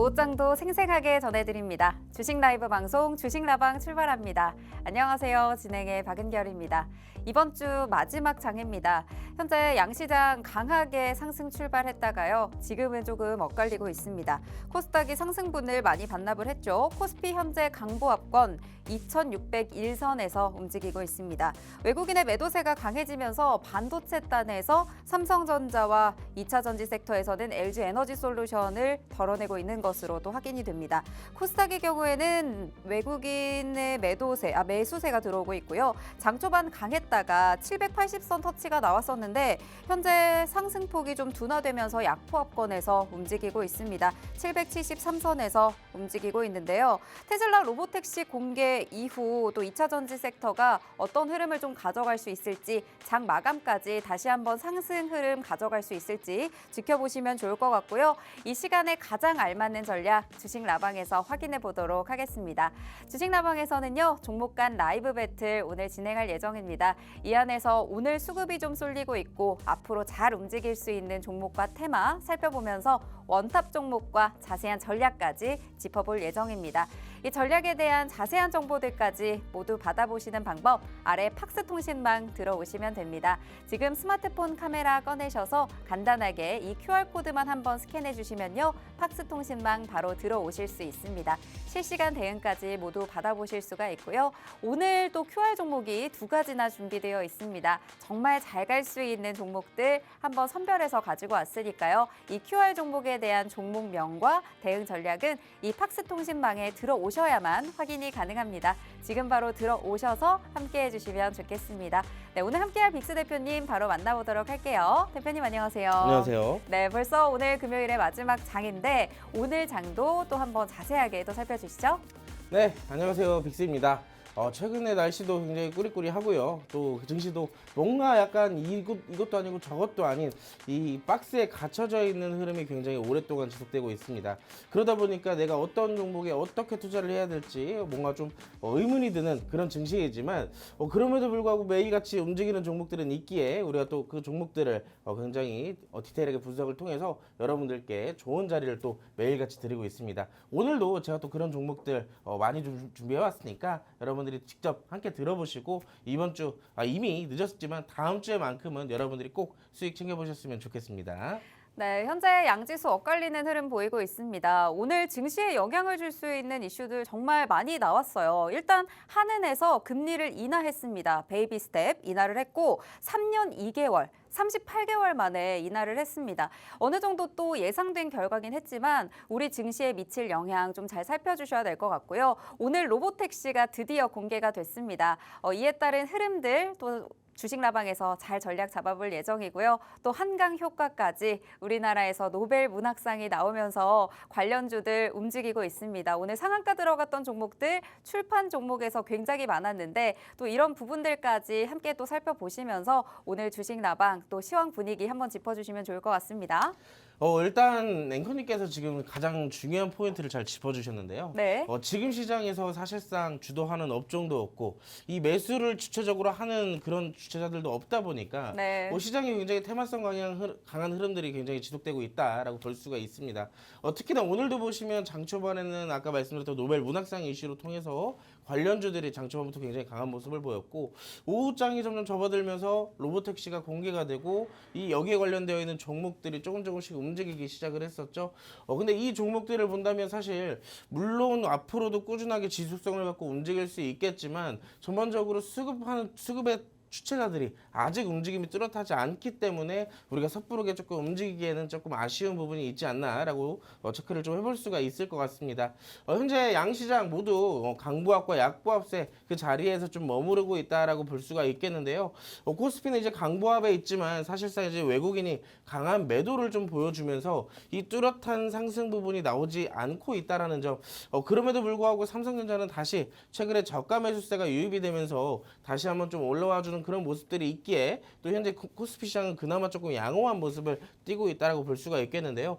오후장도 생생하게 전해드립니다. 주식 라이브 방송 주식라방 출발합니다. 안녕하세요. 진행의 박은결입니다. 이번 주 마지막 장입니다. 현재 양시장 강하게 상승 출발했다가요. 지금은 조금 엇갈리고 있습니다. 코스닥이 상승분을 많이 반납을 했죠. 코스피 현재 강보합권 2601선에서 움직이고 있습니다. 외국인의 매도세가 강해지면서 반도체단에서 삼성전자와 2차 전지 섹터에서는 LG 에너지솔루션을 덜어내고 있는 것으로도 확인이 됩니다. 코스닥의 경우에는 외국인의 매수세가 들어오고 있고요. 장 초반 강했다가 780선 터치가 나왔었는데 현재 상승폭이 좀 둔화되면서 약포합권에서 움직이고 있습니다. 773선에서 움직이고 있는데요. 테슬라 로보택시 공개 이후 또 2차 전지 섹터가 어떤 흐름을 좀 가져갈 수 있을지 장 마감까지 다시 한번 상승 흐름 가져갈 수 있을지 지켜보시면 좋을 것 같고요. 이 시간에 가장 알맞는 전략 주식 라방에서 확인해 보도록 하겠습니다. 주식 라방에서는요. 종목 간 라이브 배틀 오늘 진행할 예정입니다. 이 안에서 오늘 수급이 좀 쏠리고 있고 앞으로 잘 움직일 수 있는 종목과 테마 살펴보면서 원탑 종목과 자세한 전략까지 짚어볼 예정입니다. 이 전략에 대한 자세한 정보들까지 모두 받아보시는 방법 아래 팍스통신망 들어오시면 됩니다. 지금 스마트폰 카메라 꺼내셔서 간단하게 이 QR코드만 한번 스캔해 주시면요. 팍스통신망 바로 들어오실 수 있습니다. 실시간 대응까지 모두 받아보실 수가 있고요. 오늘 또 QR 종목이 두 가지나 준비되어 있습니다. 정말 잘 갈 수 있는 종목들 한번 선별해서 가지고 왔으니까요. 이 QR 종목에 대한 종목명과 대응 전략은 이 팍스통신망에 들어오셔야만 확인이 가능합니다. 지금 바로 들어오셔서 함께해 주시면 좋겠습니다. 네, 오늘 함께할 빅스 대표님 바로 만나보도록 할게요. 대표님 안녕하세요. 안녕하세요. 네, 벌써 오늘 금요일의 마지막 장인데 오늘 장도 또 한번 자세하게 또 살펴주시죠. 네, 안녕하세요. 빅스입니다. 최근에 날씨도 굉장히 꾸리꾸리하고요. 또 증시도 뭔가 약간 이것도 아니고 저것도 아닌 이 박스에 갇혀져 있는 흐름이 굉장히 오랫동안 지속되고 있습니다. 그러다 보니까 내가 어떤 종목에 어떻게 투자를 해야 될지 뭔가 좀 의문이 드는 그런 증시이지만 그럼에도 불구하고 매일같이 움직이는 종목들은 있기에 우리가 또 그 종목들을 굉장히 디테일하게 분석을 통해서 여러분들께 좋은 자리를 또 매일같이 드리고 있습니다. 오늘도 제가 또 그런 종목들 많이 좀 준비해 왔으니까 여러분들이 직접 함께 들어보시고 이번 주 이미 늦었지만 다음 주에만큼은 여러분들이 꼭 수익 챙겨보셨으면 좋겠습니다. 네, 현재 양지수 엇갈리는 흐름 보이고 있습니다. 오늘 증시에 영향을 줄 수 있는 이슈들 정말 많이 나왔어요. 일단 한은에서 금리를 인하했습니다. 베이비 스텝 인하를 했고 3년 2개월 38개월 만에 인하를 했습니다. 어느 정도 또 예상된 결과긴 했지만 우리 증시에 미칠 영향 좀 잘 살펴주셔야 될 것 같고요. 오늘 로보택시가 드디어 공개가 됐습니다. 이에 따른 흐름들 또 주식 라방에서 잘 전략 잡아볼 예정이고요. 또 한강 효과까지 우리나라에서 노벨 문학상이 나오면서 관련주들 움직이고 있습니다. 오늘 상한가 들어갔던 종목들 출판 종목에서 굉장히 많았는데 또 이런 부분들까지 함께 또 살펴보시면서 오늘 주식 라방 또 시황 분위기 한번 짚어주시면 좋을 것 같습니다. 일단 앵커님께서 지금 가장 중요한 포인트를 잘 짚어주셨는데요. 네. 지금 시장에서 사실상 주도하는 업종도 없고 이 매수를 주체적으로 하는 그런 주체자들도 없다 보니까 네. 시장이 굉장히 테마성 강한 흐름들이 굉장히 지속되고 있다라고 볼 수가 있습니다. 특히나 오늘도 보시면 장 초반에는 아까 말씀드렸던 노벨 문학상 이슈로 통해서 관련주들이 장 초반부터 굉장히 강한 모습을 보였고 오후장이 점점 접어들면서 로보택시가 공개가 되고 이 여기에 관련되어 있는 종목들이 조금씩 움직이기 시작을 했었죠. 근데 이 종목들을 본다면 사실 물론 앞으로도 꾸준하게 지속성을 갖고 움직일 수 있겠지만 전반적으로 수급의 주체자들이 아직 움직임이 뚜렷하지 않기 때문에 우리가 섣부르게 조금 움직이기에는 조금 아쉬운 부분이 있지 않나라고 체크를 좀 해볼 수가 있을 것 같습니다. 현재 양시장 모두 강보합과 약보합세 그 자리에서 좀 머무르고 있다라고 볼 수가 있겠는데요. 코스피는 이제 강보합에 있지만 사실상 이제 외국인이 강한 매도를 좀 보여주면서 이 뚜렷한 상승 부분이 나오지 않고 있다라는 점. 그럼에도 불구하고 삼성전자는 다시 최근에 저가 매수세가 유입이 되면서 다시 한번 좀 올라와주는 그런 모습들이 있기에 또 현재 코스피 시장은 그나마 조금 양호한 모습을 띠고 있다고 볼 수가 있겠는데요.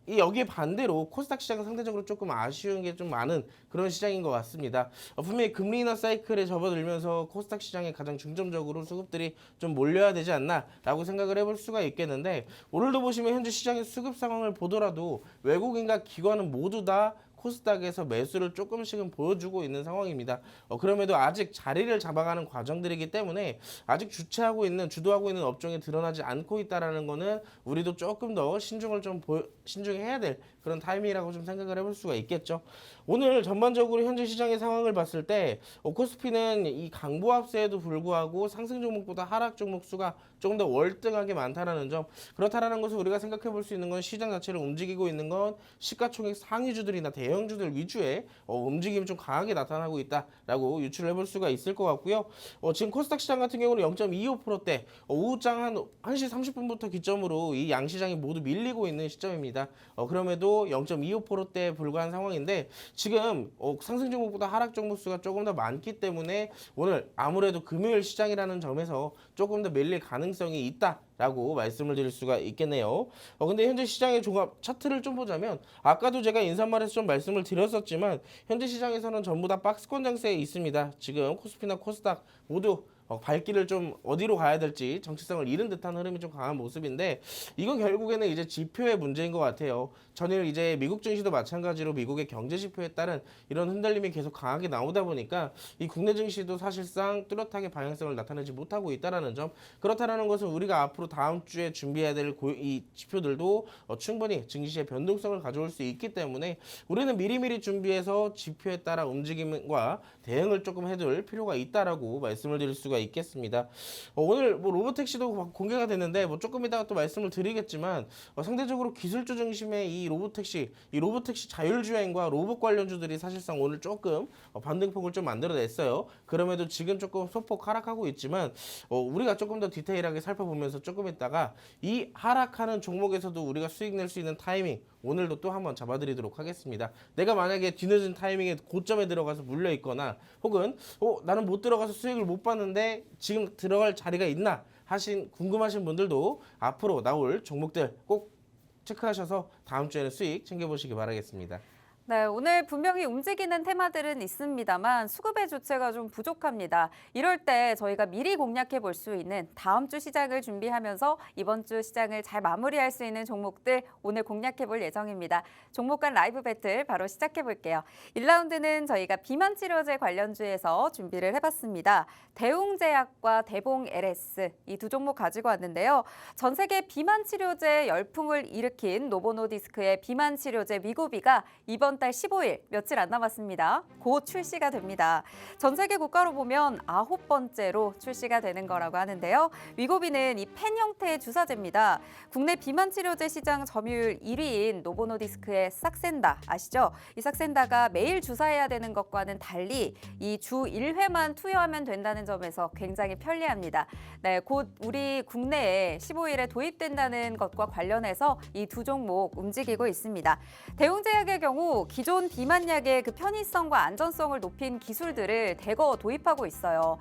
이 여기에 반대로 코스닥 시장은 상대적으로 조금 아쉬운 게 좀 많은 그런 시장인 것 같습니다. 분명히 금리 인하 사이클에 접어들면서 코스닥 시장에 가장 중점적으로 수급들이 좀 몰려야 되지 않나라고 생각을 해볼 수가 있겠는데 오늘도 보시면 현재 시장의 수급 상황을 보더라도 외국인과 기관은 모두 다 코스닥에서 매수를 조금씩은 보여주고 있는 상황입니다. 그럼에도 아직 자리를 잡아가는 과정들이기 때문에 아직 주도하고 있는 업종이 드러나지 않고 있다라는 거는 우리도 조금 더 신중해야 될 그런 타이밍이라고 좀 생각을 해볼 수가 있겠죠. 오늘 전반적으로 현재 시장의 상황을 봤을 때 코스피는 이 강보합세에도 불구하고 상승 종목보다 하락 종목 수가 조금 더 월등하게 많다라는 점, 그렇다라는 것을 우리가 생각해 볼 수 있는 건 시장 자체를 움직이고 있는 건 시가총액 상위주들이나 대형주들 위주의 움직임이 좀 강하게 나타나고 있다라고 유추를 해볼 수가 있을 것 같고요. 지금 코스닥 시장 같은 경우는 0.25%대 오후장 한 1시 30분부터 기점으로 이 양시장이 모두 밀리고 있는 시점입니다. 그럼에도 0.25%대에 불과한 상황인데 지금 상승 종목보다 하락 종목 수가 조금 더 많기 때문에 오늘 아무래도 금요일 시장이라는 점에서 조금 더 밀릴 가능성이 있다라고 말씀을 드릴 수가 있겠네요. 근데 현재 시장의 종합 차트를 좀 보자면 아까도 제가 인사말에서 좀 말씀을 드렸었지만 현재 시장에서는 전부 다 박스권 장세에 있습니다. 지금 코스피나 코스닥 모두 발길을 좀 어디로 가야 될지 정체성을 잃은 듯한 흐름이 좀 강한 모습인데 이건 결국에는 이제 지표의 문제인 것 같아요. 전일 이제 미국 증시도 마찬가지로 미국의 경제 지표에 따른 이런 흔들림이 계속 강하게 나오다 보니까 이 국내 증시도 사실상 뚜렷하게 방향성을 나타내지 못하고 있다라는 점, 그렇다라는 것은 우리가 앞으로 다음 주에 준비해야 될 이 지표들도 충분히 증시의 변동성을 가져올 수 있기 때문에 우리는 미리미리 준비해서 지표에 따라 움직임과 대응을 조금 해둘 필요가 있다라고 말씀을 드릴 수가 있겠습니다. 오늘 뭐 로보택시도 공개가 됐는데 조금 이따가 또 말씀을 드리겠지만 상대적으로 기술주 중심의 이 로보택시 자율주행과 로봇 관련주들이 사실상 오늘 조금 반등폭을 좀 만들어냈어요. 그럼에도 지금 조금 소폭 하락하고 있지만 우리가 조금 더 디테일하게 살펴보면서 조금 있다가 이 하락하는 종목에서도 우리가 수익 낼 수 있는 타이밍 오늘도 또 한번 잡아드리도록 하겠습니다. 내가 만약에 뒤늦은 타이밍에 고점에 들어가서 물려 있거나 혹은 나는 못 들어가서 수익을 못 봤는데 지금 들어갈 자리가 있나 궁금하신 분들도 앞으로 나올 종목들 꼭 체크하셔서 다음 주에는 수익 챙겨보시기 바라겠습니다. 네, 오늘 분명히 움직이는 테마들은 있습니다만 수급의 주체가 좀 부족합니다. 이럴 때 저희가 미리 공략해 볼 수 있는 다음 주 시장을 준비하면서 이번 주 시장을 잘 마무리할 수 있는 종목들 오늘 공략해 볼 예정입니다. 종목 간 라이브 배틀 바로 시작해 볼게요. 1라운드는 저희가 비만 치료제 관련주에서 준비를 해봤습니다. 대웅제약과 대봉 LS 이 두 종목 가지고 왔는데요. 전 세계 비만 치료제 열풍을 일으킨 노보노디스크의 비만 치료제 위고비가 이번 달 15일 며칠 안 남았습니다. 곧 출시가 됩니다. 전 세계 국가로 보면 9번째로 출시가 되는 거라고 하는데요. 위고비는 이 펜 형태의 주사제입니다. 국내 비만 치료제 시장 점유율 1위인 노보노디스크의 싹센다 아시죠? 이 싹센다가 매일 주사해야 되는 것과는 달리 이 주 1회만 투여하면 된다는 점에서 굉장히 편리합니다. 네, 곧 우리 국내에 15일에 도입된다는 것과 관련해서 이 두 종목 움직이고 있습니다. 대웅제약의 경우 기존 비만약의 그 편의성과 안전성을 높인 기술들을 대거 도입하고 있어요.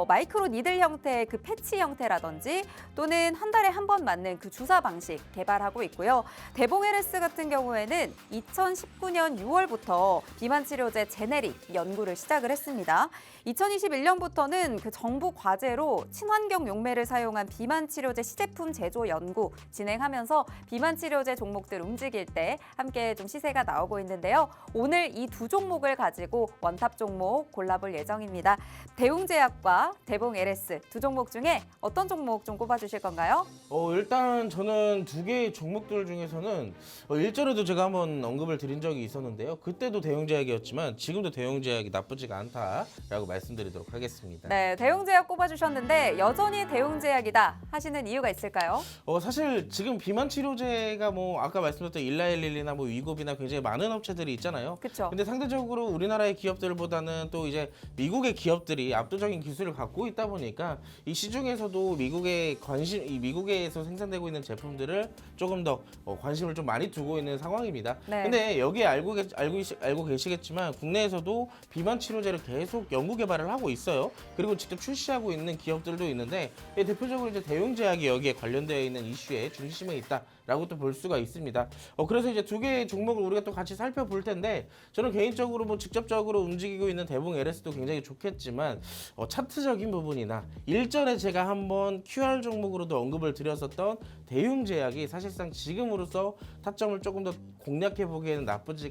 마이크로 니들 형태의 그 패치 형태라든지 또는 한 달에 한 번 맞는 그 주사 방식 개발하고 있고요. 대봉 LS 같은 경우에는 2019년 6월부터 비만 치료제 제네릭 연구를 시작을 했습니다. 2021년부터는 그 정부 과제로 친환경 용매를 사용한 비만 치료제 시제품 제조 연구 진행하면서 비만 치료제 종목들 움직일 때 함께 좀 시세가 나오고 있는데요. 오늘 이 두 종목을 가지고 원탑 종목 골라볼 예정입니다. 대웅제약과 대봉 LS 두 종목 중에 어떤 종목 좀 꼽아주실 건가요? 일단 저는 두 개의 종목들 중에서는 일전에도 제가 한번 언급을 드린 적이 있었는데요. 그때도 대웅제약이었지만 지금도 대웅제약이 나쁘지가 않다라고 말씀드리도록 하겠습니다. 네, 대웅제약 꼽아주셨는데 여전히 대웅제약이다 하시는 이유가 있을까요? 사실 지금 비만 치료제가 아까 말씀드렸던 일라일릴리나 위고비나 굉장히 많은 업체들이 있잖아요. 그렇죠. 근데 상대적으로 우리나라의 기업들보다는 또 이제 미국의 기업들이 압도적인 기술을 갖고 있다 보니까 이 시중에서도 미국에서 생산되고 있는 제품들을 조금 더 관심을 좀 많이 두고 있는 상황입니다. 네. 근데 여기에 알고 계시겠지만 국내에서도 비만 치료제를 계속 연구 개발을 하고 있어요. 그리고 직접 출시하고 있는 기업들도 있는데 대표적으로 이제 대웅제약이 여기에 관련되어 있는 이슈의 중심에 있다. 라고 또 볼 수가 있습니다. 그래서 이제 두 개의 종목을 우리가 또 같이 살펴볼 텐데 저는 개인적으로 뭐 직접적으로 움직이고 있는 대봉 LS도 굉장히 좋겠지만 차트적인 부분이나 일전에 제가 한번 QR 종목으로도 언급을 드렸었던 대웅제약이 사실상 지금으로서 타점을 조금 더 공략해 보기에는 나쁘지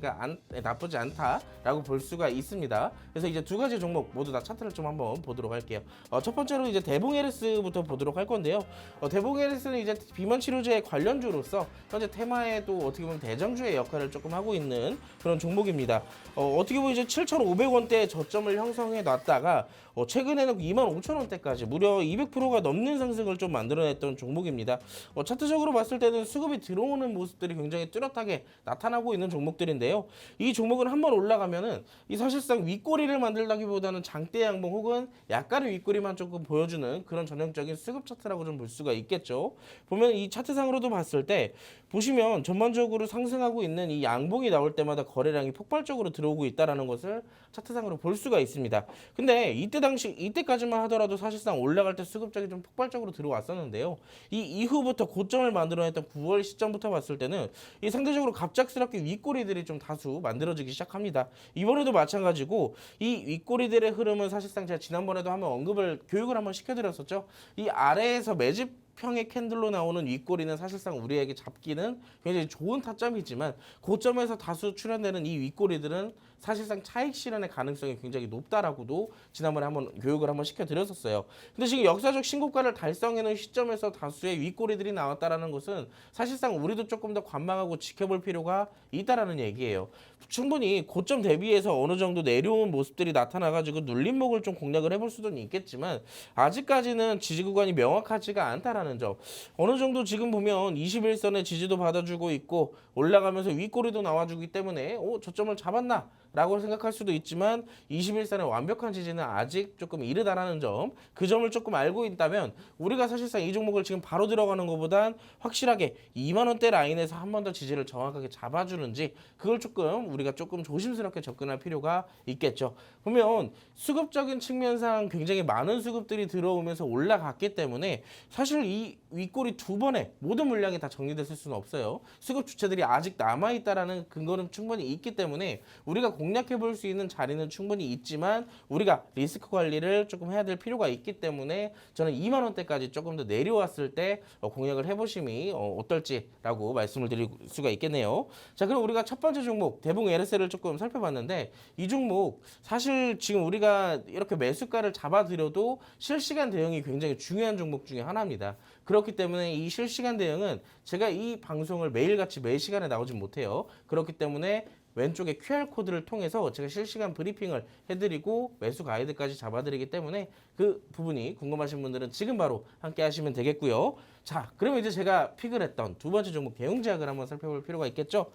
않다라고 볼 수가 있습니다. 그래서 이제 두 가지 종목 모두 다 차트를 좀 한번 보도록 할게요. 첫 번째로 이제 대봉 LS부터 보도록 할 건데요. 대봉 LS는 이제 비만 치료제의 관련주로서 현재 테마에 또 어떻게 보면 대장주의 역할을 조금 하고 있는 그런 종목입니다. 어떻게 보면 이제 7,500원대 저점을 형성해 놨다가 최근에는 25,000원대까지 무려 200%가 넘는 상승을 좀 만들어냈던 종목입니다. 차트적으로 봤을 때는 수급이 들어오는 모습들이 굉장히 뚜렷하게 나타나고 있는 종목들인데요. 이 종목은 한번 올라가면은 이 사실상 윗꼬리를 만들다기보다는 장대 양봉 혹은 약간의 윗꼬리만 조금 보여주는 그런 전형적인 수급 차트라고 좀 볼 수가 있겠죠. 보면 이 차트상으로도 봤을 때 보시면 전반적으로 상승하고 있는 이 양봉이 나올 때마다 거래량이 폭발적으로 들어오고 있다는 것을 차트상으로 볼 수가 있습니다. 근데 이때까지만 하더라도 사실상 올라갈 때 수급적이 좀 폭발적으로 들어왔었는데요. 이 이후부터 고점을 만들어냈던 9월 시점부터 봤을 때는 이 상대적으로 갑작스럽게 윗꼬리들이 좀 다수 만들어지기 시작합니다. 이번에도 마찬가지고 이 윗꼬리들의 흐름은 사실상 제가 지난번에도 한번 교육을 한번 시켜드렸었죠. 이 아래에서 매집형의 캔들로 나오는 윗꼬리는 사실상 우리에게 잡기는 굉장히 좋은 타점이지만 고점에서 다수 출현되는 이 윗꼬리들은 사실상 차익 실현의 가능성이 굉장히 높다라고도 지난번에 한번 교육을 한번 시켜드렸었어요. 근데 지금 역사적 신고가를 달성하는 시점에서 다수의 윗꼬리들이 나왔다라는 것은 사실상 우리도 조금 더 관망하고 지켜볼 필요가 있다라는 얘기예요. 충분히 고점 대비해서 어느 정도 내려온 모습들이 나타나가지고 눌림목을 좀 공략을 해볼 수도 있겠지만 아직까지는 지지 구간이 명확하지가 않다라는 점. 어느 정도 지금 보면 21선의 지지도 받아주고 있고 올라가면서 윗꼬리도 나와주기 때문에 저점을 잡았나? 라고 생각할 수도 있지만 21선의 완벽한 지지는 아직 조금 이르다라는 점, 그 점을 조금 알고 있다면 우리가 사실상 이 종목을 지금 바로 들어가는 것보단 확실하게 2만원대 라인에서 한 번 더 지지를 정확하게 잡아주는지 그걸 우리가 조금 조심스럽게 접근할 필요가 있겠죠. 보면 수급적인 측면상 굉장히 많은 수급들이 들어오면서 올라갔기 때문에 사실 이 윗꼬리 두 번에 모든 물량이 다 정리됐을 수는 없어요. 수급 주체들이 아직 남아있다라는 근거는 충분히 있기 때문에 우리가 공략해 볼 수 있는 자리는 충분히 있지만 우리가 리스크 관리를 조금 해야 될 필요가 있기 때문에 저는 2만 원대까지 조금 더 내려왔을 때 공략을 해보심이 어떨지라고 말씀을 드릴 수가 있겠네요. 자, 그럼 우리가 첫 번째 종목 대봉 LS를 조금 살펴봤는데 이 종목 사실 지금 우리가 이렇게 매수가를 잡아드려도 실시간 대응이 굉장히 중요한 종목 중에 하나입니다. 그렇기 때문에 이 실시간 대응은 제가 이 방송을 매일같이 매 시간에 나오진 못해요. 그렇기 때문에 왼쪽에 QR코드를 통해서 제가 실시간 브리핑을 해드리고 매수 가이드까지 잡아드리기 때문에 그 부분이 궁금하신 분들은 지금 바로 함께 하시면 되겠고요. 자, 그러면 이제 제가 픽을 했던 두 번째 종목 대웅제약을 한번 살펴볼 필요가 있겠죠.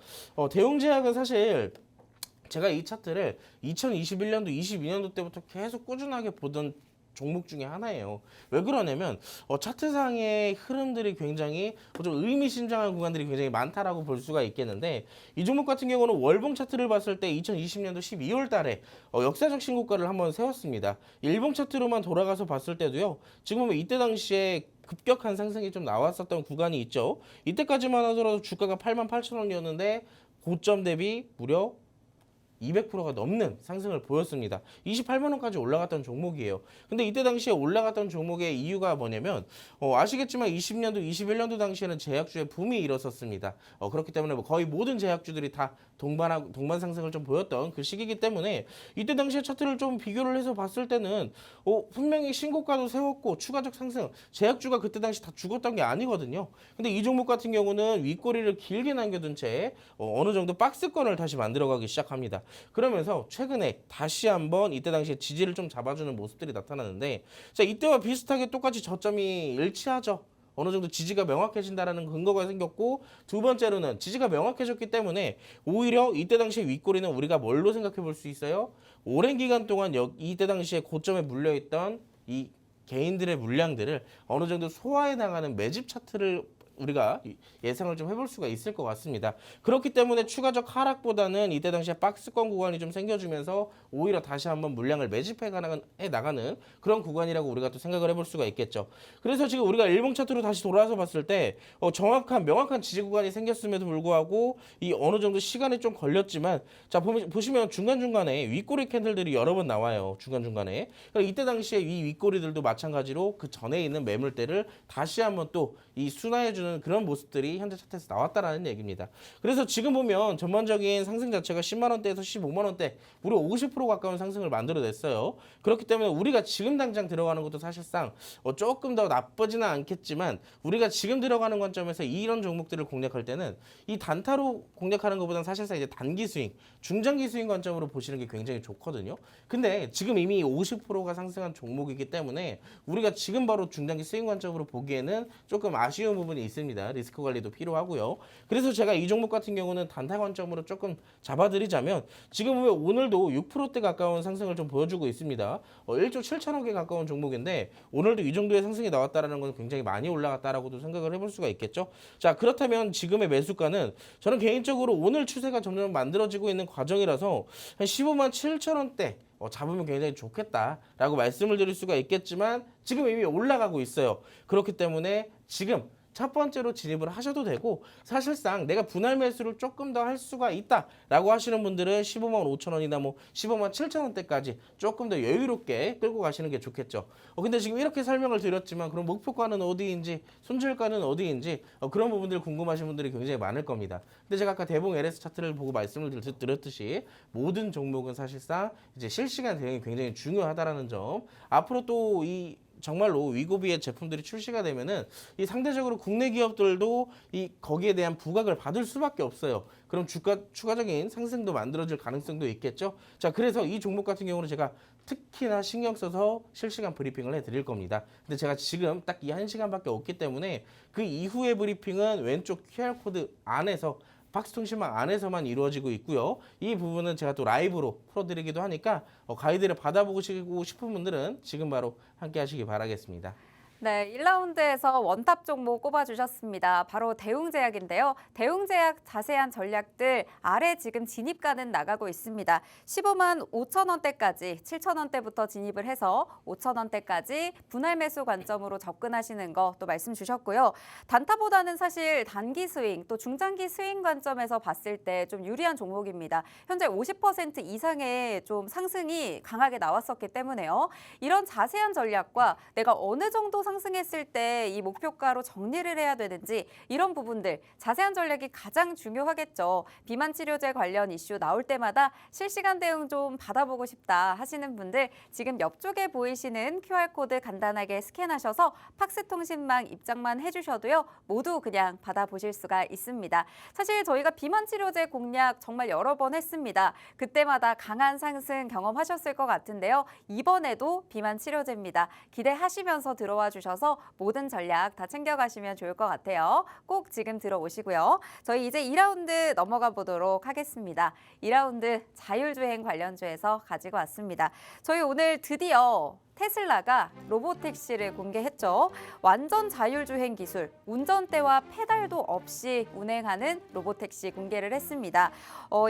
대웅제약은 사실 제가 이 차트를 2021년도, 22년도 때부터 계속 꾸준하게 보던 종목 중에 하나예요. 왜 그러냐면 차트상의 흐름들이 굉장히 좀 의미심장한 구간들이 굉장히 많다라고 볼 수가 있겠는데 이 종목 같은 경우는 월봉 차트를 봤을 때 2020년도 12월 달에 역사적 신고가를 한번 세웠습니다. 일봉 차트로만 돌아가서 봤을 때도요. 지금 보면 이때 당시에 급격한 상승이 좀 나왔었던 구간이 있죠. 이때까지만 하더라도 주가가 88,000원이었는데 고점 대비 무려 200%가 넘는 상승을 보였습니다. 28만 원까지 올라갔던 종목이에요. 근데 이때 당시에 올라갔던 종목의 이유가 뭐냐면 아시겠지만 20년도, 21년도 당시에는 제약주의 붐이 일었었습니다. 그렇기 때문에 거의 모든 제약주들이 다 동반 상승을 좀 보였던 그 시기이기 때문에 이때 당시에 차트를 좀 비교를 해서 봤을 때는 분명히 신고가도 세웠고 추가적 상승, 제약주가 그때 당시 다 죽었던 게 아니거든요. 근데 이 종목 같은 경우는 윗꼬리를 길게 남겨둔 채 어느 정도 박스권을 다시 만들어가기 시작합니다. 그러면서 최근에 다시 한번 이때 당시에 지지를 좀 잡아주는 모습들이 나타나는데 자, 이때와 비슷하게 똑같이 저점이 일치하죠. 어느 정도 지지가 명확해진다라는 근거가 생겼고 두 번째로는 지지가 명확해졌기 때문에 오히려 이때 당시에 윗꼬리는 우리가 뭘로 생각해 볼 수 있어요? 오랜 기간 동안 이때 당시에 고점에 물려있던 이 개인들의 물량들을 어느 정도 소화해 나가는 매집 차트를 우리가 예상을 좀 해볼 수가 있을 것 같습니다. 그렇기 때문에 추가적 하락보다는 이때 당시에 박스권 구간이 좀 생겨주면서 오히려 다시 한번 물량을 매집해 나가는 그런 구간이라고 우리가 또 생각을 해볼 수가 있겠죠. 그래서 지금 우리가 일봉 차트로 다시 돌아와서 봤을 때 정확한 명확한 지지 구간이 생겼음에도 불구하고 이 어느 정도 시간이 좀 걸렸지만 자 보시면 중간중간에 윗꼬리 캔들들이 여러 번 나와요. 중간중간에. 그러니까 이때 당시에 이 윗꼬리들도 마찬가지로 그 전에 있는 매물대를 다시 한번 또 이 순화해주는 그런 모습들이 현재 차트에서 나왔다라는 얘기입니다. 그래서 지금 보면 전반적인 상승 자체가 10만 원대에서 15만 원대 무려 50% 가까운 상승을 만들어냈어요. 그렇기 때문에 우리가 지금 당장 들어가는 것도 사실상 조금 더 나쁘지는 않겠지만 우리가 지금 들어가는 관점에서 이런 종목들을 공략할 때는 이 단타로 공략하는 것보다는 사실상 이제 단기 스윙, 중장기 스윙 관점으로 보시는 게 굉장히 좋거든요. 근데 지금 이미 50%가 상승한 종목이기 때문에 우리가 지금 바로 중장기 스윙 관점으로 보기에는 조금 아쉬운 부분이 있습니다. 리스크 관리도 필요하고요. 그래서 제가 이 종목 같은 경우는 단타 관점으로 조금 잡아드리자면 지금 보면 오늘도 6%대 가까운 상승을 좀 보여주고 있습니다. 1조 7천억에 가까운 종목인데 오늘도 이 정도의 상승이 나왔다는 건 굉장히 많이 올라갔다라고도 생각을 해볼 수가 있겠죠. 자, 그렇다면 지금의 매수가는 저는 개인적으로 오늘 추세가 점점 만들어지고 있는 과정이라서 한 15만 7천 원대 잡으면 굉장히 좋겠다라고 말씀을 드릴 수가 있겠지만 지금 이미 올라가고 있어요. 그렇기 때문에 지금 첫 번째로 진입을 하셔도 되고 사실상 내가 분할 매수를 조금 더 할 수가 있다라고 하시는 분들은 15만 5천 원이나 뭐 15만 7천 원대까지 조금 더 여유롭게 끌고 가시는 게 좋겠죠. 근데 지금 이렇게 설명을 드렸지만 그럼 목표가는 어디인지 손절가는 어디인지 그런 부분들 궁금하신 분들이 굉장히 많을 겁니다. 근데 제가 아까 대봉 LS 차트를 보고 말씀을 드렸듯이 모든 종목은 사실상 이제 실시간 대응이 굉장히 중요하다라는 점 앞으로 또 이 정말로 위고비의 제품들이 출시가 되면은 이 상대적으로 국내 기업들도 이 거기에 대한 부각을 받을 수밖에 없어요. 그럼 주가 추가적인 상승도 만들어질 가능성도 있겠죠. 자, 그래서 이 종목 같은 경우는 제가 특히나 신경 써서 실시간 브리핑을 해드릴 겁니다. 근데 제가 지금 딱 이 1시간밖에 없기 때문에 그 이후의 브리핑은 왼쪽 QR코드 안에서 박스통신망 안에서만 이루어지고 있고요. 이 부분은 제가 또 라이브로 풀어드리기도 하니까 가이드를 받아보고 싶은 분들은 지금 바로 함께 하시기 바라겠습니다. 네, 1라운드에서 원탑 종목 꼽아주셨습니다. 바로 대웅제약인데요. 대웅제약 자세한 전략들 아래 지금 진입가는 나가고 있습니다. 15만 5천 원대까지 7천 원대부터 진입을 해서 5천 원대까지 분할 매수 관점으로 접근하시는 거 또 말씀 주셨고요. 단타보다는 사실 단기 스윙 또 중장기 스윙 관점에서 봤을 때 좀 유리한 종목입니다. 현재 50% 이상의 좀 상승이 강하게 나왔었기 때문에요. 이런 자세한 전략과 내가 어느 정도 상승했을 때 이 목표가로 정리를 해야 되는지 이런 부분들 자세한 전략이 가장 중요하겠죠. 비만 치료제 관련 이슈 나올 때마다 실시간 대응 좀 받아보고 싶다 하시는 분들 지금 옆쪽에 보이시는 QR코드 간단하게 스캔하셔서 팍스통신망 입장만 해주셔도요. 모두 그냥 받아보실 수가 있습니다. 사실 저희가 비만 치료제 공략 정말 여러 번 했습니다. 그때마다 강한 상승 경험하셨을 것 같은데요. 이번에도 비만 치료제입니다. 기대하시면서 들어와 주셔서 모든 전략 다 챙겨가시면 좋을 것 같아요. 꼭 지금 들어오시고요. 저희 이제 2라운드 넘어가 보도록 하겠습니다. 2라운드 자율주행 관련주에서 가지고 왔습니다. 저희 오늘 드디어 테슬라가 로보택시를 공개했죠. 완전 자율주행 기술, 운전대와 페달도 없이 운행하는 로보택시 공개를 했습니다.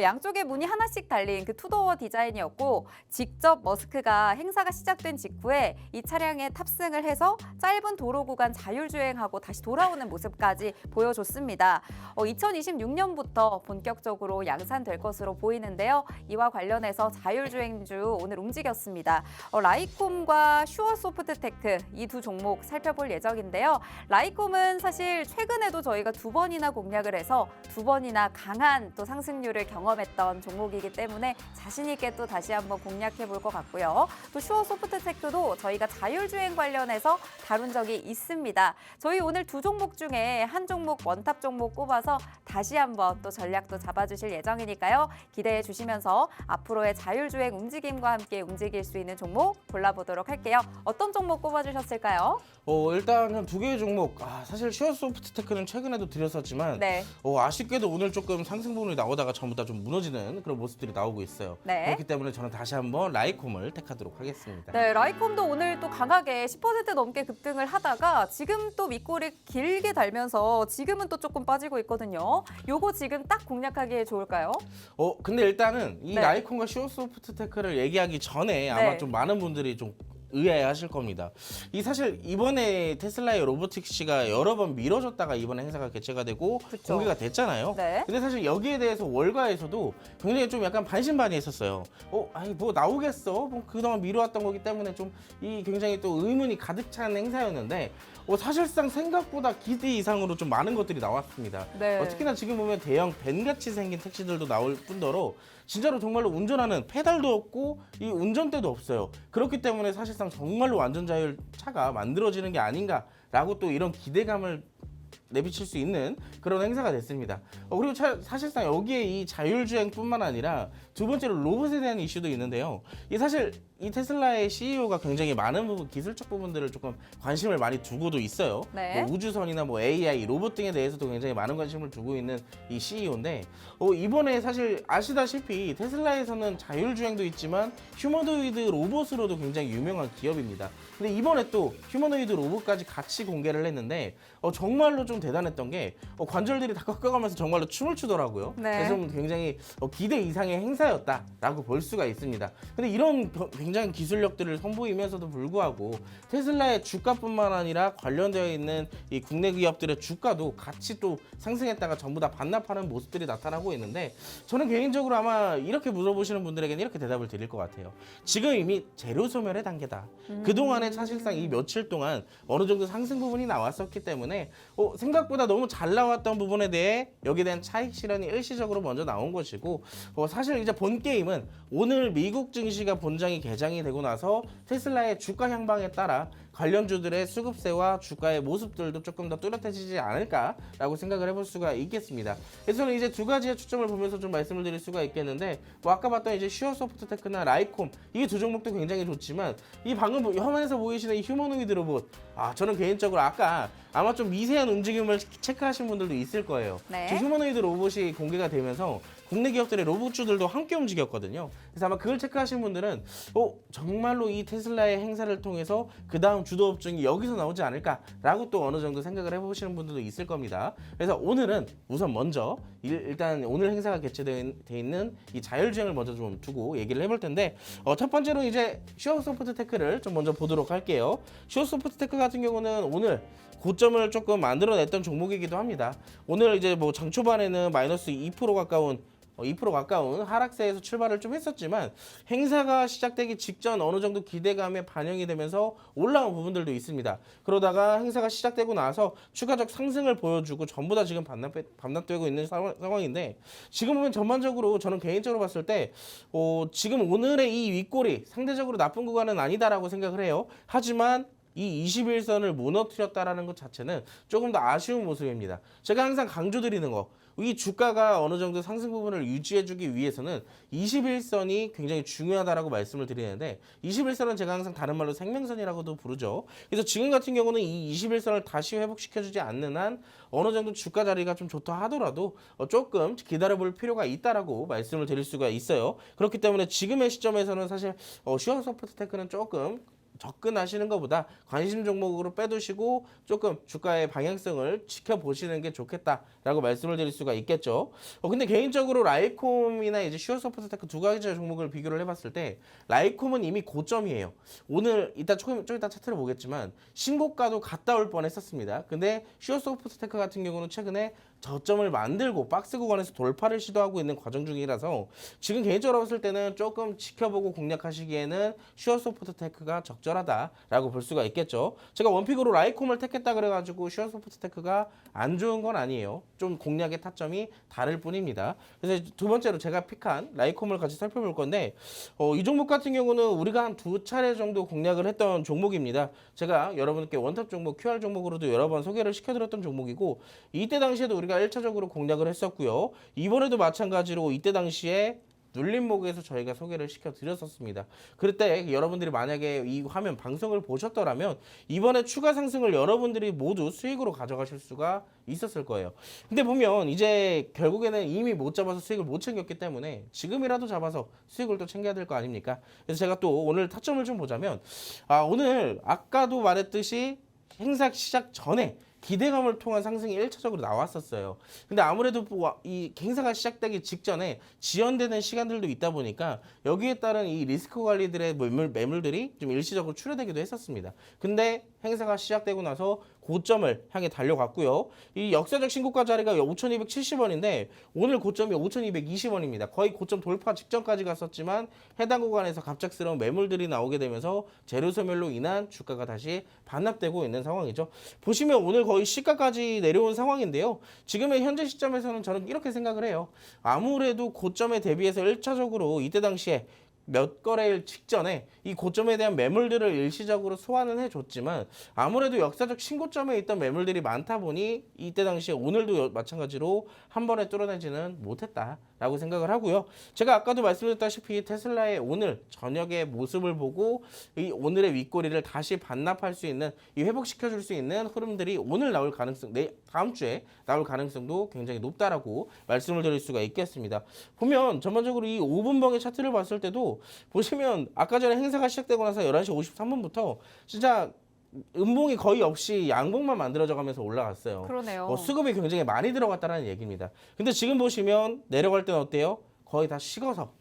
양쪽에 문이 하나씩 달린 그 투도어 디자인이었고 직접 머스크가 행사가 시작된 직후에 이 차량에 탑승을 해서 짧은 도로 구간 자율주행하고 다시 돌아오는 모습까지 보여줬습니다. 2026년부터 본격적으로 양산될 것으로 보이는데요. 이와 관련해서 자율주행주 오늘 움직였습니다. 라이콤과 슈어소프트테크 이 두 종목 살펴볼 예정인데요. 라이콤은 사실 최근에도 저희가 2번이나 공략을 해서 2번이나 강한 또 상승률을 경험했던 종목이기 때문에 자신 있게 또 다시 한번 공략해 볼 것 같고요. 또 슈어소프트테크도 저희가 자율주행 관련해서 다룬 적이 있습니다. 저희 오늘 두 종목 중에 한 종목 원탑 종목 꼽아서 다시 한번 또 전략도 잡아주실 예정이니까요. 기대해 주시면서 앞으로의 자율주행 움직임과 함께 움직일 수 있는 종목 골라보도록 할게요. 어떤 종목 꼽아주셨을까요? 일단은 두 개의 종목. 사실 슈어소프트테크는 최근에도 드렸었지만 네. 아쉽게도 오늘 조금 상승 부분이 나오다가 전부 다 좀 무너지는 그런 모습들이 나오고 있어요. 네. 그렇기 때문에 저는 다시 한번 라이콤을 택하도록 하겠습니다. 네, 라이콤도 오늘 또 강하게 10% 넘게 급등을 하다가 지금 또 윗골이 길게 달면서 지금은 또 조금 빠지고 있거든요. 요거 지금 딱 공략하기에 좋을까요? 근데 일단은 이 네. 라이콘과 슈어소프트테크를 얘기하기 전에 아마 네. 좀 많은 분들이 좀 의아해하실 겁니다. 이 사실 이번에 테슬라의 로보틱시가 여러 번 미뤄졌다가 이번에 행사가 개최가 되고 그쵸. 공개가 됐잖아요. 네. 근데 사실 여기에 대해서 월가에서도 굉장히 좀 약간 반신반의했었어요. 아니 뭐 나오겠어? 뭐 그동안 미뤄왔던 거기 때문에 좀 이 굉장히 또 의문이 가득 찬 행사였는데 사실상 생각보다 기대 이상으로 좀 많은 것들이 나왔습니다. 네. 특히나 지금 보면 대형 밴같이 생긴 택시들도 나올 뿐더러 진짜로 정말로 운전하는 페달도 없고 이 운전대도 없어요. 그렇기 때문에 사실상 정말로 완전 자율 차가 만들어지는 게 아닌가라고 또 이런 기대감을 내비칠 수 있는 그런 행사가 됐습니다. 그리고 사실상 여기에 이 자율주행뿐만 아니라 두 번째로 로봇에 대한 이슈도 있는데요. 사실 이 테슬라의 CEO가 굉장히 많은 부분, 기술적 부분들을 조금 관심을 많이 두고도 있어요. 네. 뭐 우주선이나 뭐 AI, 로봇 등에 대해서도 굉장히 많은 관심을 두고 있는 이 CEO인데 이번에 사실 아시다시피 테슬라에서는 자율주행도 있지만 휴머노이드 로봇으로도 굉장히 유명한 기업입니다. 근데 이번에 또 휴머노이드 로봇까지 같이 공개를 했는데 정말로 좀 대단했던 게 관절들이 다 꺾여가면서 정말로 춤을 추더라고요. 네. 그래서 좀 굉장히 기대 이상의 행사였다라고 볼 수가 있습니다. 근데 이런 굉장히 기술력들을 선보이면서도 불구하고 테슬라의 주가뿐만 아니라 관련되어 있는 이 국내 기업들의 주가도 같이 또 상승했다가 전부 다 반납하는 모습들이 나타나고 있는데 저는 개인적으로 아마 이렇게 물어보시는 분들에게는 이렇게 대답을 드릴 것 같아요. 지금 이미 재료 소멸의 단계다. 그동안에 사실상 이 며칠 동안 어느 정도 상승 부분이 나왔었기 때문에 생각보다 너무 잘 나왔던 부분에 대해 여기에 대한 차익 실현이 일시적으로 먼저 나온 것이고 사실 이제 본 게임은 오늘 미국 증시가 본장이 개장이 되고 나서 테슬라의 주가 향방에 따라 관련주들의 수급세와 주가의 모습들도 조금 더 뚜렷해지지 않을까라고 생각을 해볼 수가 있겠습니다. 그래서 저는 이제 두 가지의 초점을 보면서 좀 말씀을 드릴 수가 있겠는데 아까 봤던 이제 슈어소프트테크나 라이콤 이 두 종목도 굉장히 좋지만 이 방금 화면에서 보이시는 이 휴머노이드 로봇 저는 개인적으로 아마 좀 미세한 움직임을 체크하신 분들도 있을 거예요. 네. 지금 휴머노이드 로봇이 공개가 되면서 국내 기업들의 로봇주들도 함께 움직였거든요. 그래서 아마 그걸 체크하신 분들은 정말로 이 테슬라의 행사를 통해서 그 다음 주도 업종이 여기서 나오지 않을까라고 또 어느 정도 생각을 해보시는 분들도 있을 겁니다. 그래서 오늘은 우선 먼저 일단 오늘 행사가 개최되어 있는 이 자율주행을 먼저 좀 두고 얘기를 해볼 텐데 첫 번째로 이제 슈어소프트테크를 좀 먼저 보도록 할게요. 슈어소프트테크 같은 경우는 오늘 고점을 조금 만들어냈던 종목이기도 합니다. 오늘 이제 뭐 장 초반에는 마이너스 2% 가까운 하락세에서 출발을 좀 했었지만 행사가 시작되기 직전 어느 정도 기대감에 반영이 되면서 올라온 부분들도 있습니다. 그러다가 행사가 시작되고 나서 추가적 상승을 보여주고 전부 다 지금 반납되고 있는 상황인데 지금 보면 전반적으로 저는 개인적으로 봤을 때 지금 오늘의 이 윗골이 상대적으로 나쁜 구간은 아니다라고 생각을 해요. 하지만 이 21선을 무너뜨렸다라는 것 자체는 조금 더 아쉬운 모습입니다. 제가 항상 강조드리는 거, 이 주가가 어느 정도 상승 부분을 유지해주기 위해서는 21선이 굉장히 중요하다라고 말씀을 드리는데 21선은 제가 항상 다른 말로 생명선이라고도 부르죠. 그래서 지금 같은 경우는 이 21선을 다시 회복시켜주지 않는 한 어느 정도 주가 자리가 좀 좋다 하더라도 조금 기다려볼 필요가 있다라고 말씀을 드릴 수가 있어요. 그렇기 때문에 지금의 시점에서는 사실 슈어소프트테크는 조금 접근하시는 것보다 관심 종목으로 빼두시고 조금 주가의 방향성을 지켜보시는 게 좋겠다라고 말씀을 드릴 수가 있겠죠. 근데 개인적으로 라이콤이나 이제 슈어소프트테크 두 가지 종목을 비교를 해봤을 때 라이콤은 이미 고점이에요. 오늘 좀 이따 차트를 보겠지만 신고가도 갔다 올 뻔했었습니다. 근데 슈어소프트테크 같은 경우는 최근에 저점을 만들고 박스 구간에서 돌파를 시도하고 있는 과정 중이라서 지금 개인적으로 봤을 때는 조금 지켜보고 공략하시기에는 슈어소프트테크가 적절하다라고 볼 수가 있겠죠. 제가 원픽으로 라이콤을 택했다 그래가지고 슈어소프트테크가 안 좋은 건 아니에요. 좀 공략의 타점이 다를 뿐입니다. 그래서 두 번째로 제가 픽한 라이콤을 같이 살펴볼 건데 이 종목 같은 경우는 우리가 한 두 차례 정도 공략을 했던 종목입니다. 제가 여러분께 원탑 종목, QR 종목으로도 여러 번 소개를 시켜드렸던 종목이고 이때 당시에도 우리가 1차적으로 공략을 했었고요. 이번에도 마찬가지로 이때 당시에 눌림목에서 저희가 소개를 시켜드렸었습니다. 그때 여러분들이 만약에 이 화면 방송을 보셨더라면 이번에 추가 상승을 여러분들이 모두 수익으로 가져가실 수가 있었을 거예요. 근데 보면 이제 결국에는 이미 못 잡아서 수익을 못 챙겼기 때문에 지금이라도 잡아서 수익을 또 챙겨야 될 거 아닙니까? 그래서 제가 또 오늘 타점을 좀 보자면 오늘 아까도 말했듯이 행사 시작 전에 기대감을 통한 상승이 1차적으로 나왔었어요. 근데 아무래도 이 행사가 시작되기 직전에 지연되는 시간들도 있다 보니까 여기에 따른 이 리스크 관리들의 매물들이 좀 일시적으로 출회되기도 했었습니다. 근데 행사가 시작되고 나서 고점을 향해 달려갔고요. 이 역사적 신고가 자리가 5,270원인데 오늘 고점이 5,220원입니다. 거의 고점 돌파 직전까지 갔었지만 해당 구간에서 갑작스러운 매물들이 나오게 되면서 재료 소멸로 인한 주가가 다시 반납되고 있는 상황이죠. 보시면 오늘 거의 시가까지 내려온 상황인데요. 지금의 현재 시점에서는 저는 이렇게 생각을 해요. 아무래도 고점에 대비해서 1차적으로 이때 당시에 몇 거래일 직전에 이 고점에 대한 매물들을 일시적으로 소화는 해줬지만 아무래도 역사적 신고점에 있던 매물들이 많다 보니 이때 당시에 오늘도 마찬가지로 한 번에 뚫어내지는 못했다라고 생각을 하고요. 제가 아까도 말씀드렸다시피 테슬라의 오늘 저녁의 모습을 보고 이 오늘의 윗꼬리를 다시 반납할 수 있는 이 회복시켜줄 수 있는 흐름들이 오늘 나올 가능성, 다음 주에 나올 가능성도 굉장히 높다라고 말씀을 드릴 수가 있겠습니다. 보면 전반적으로 이 5분봉의 차트를 봤을 때도 보시면 아까 전에 행사가 시작되고 나서 11시 53분부터 진짜 음봉이 거의 없이 양봉만 만들어져 가면서 올라갔어요. 그러네요. 수급이 굉장히 많이 들어갔다는 얘기입니다. 근데 지금 보시면 내려갈 때는 어때요? 거의 다 식어서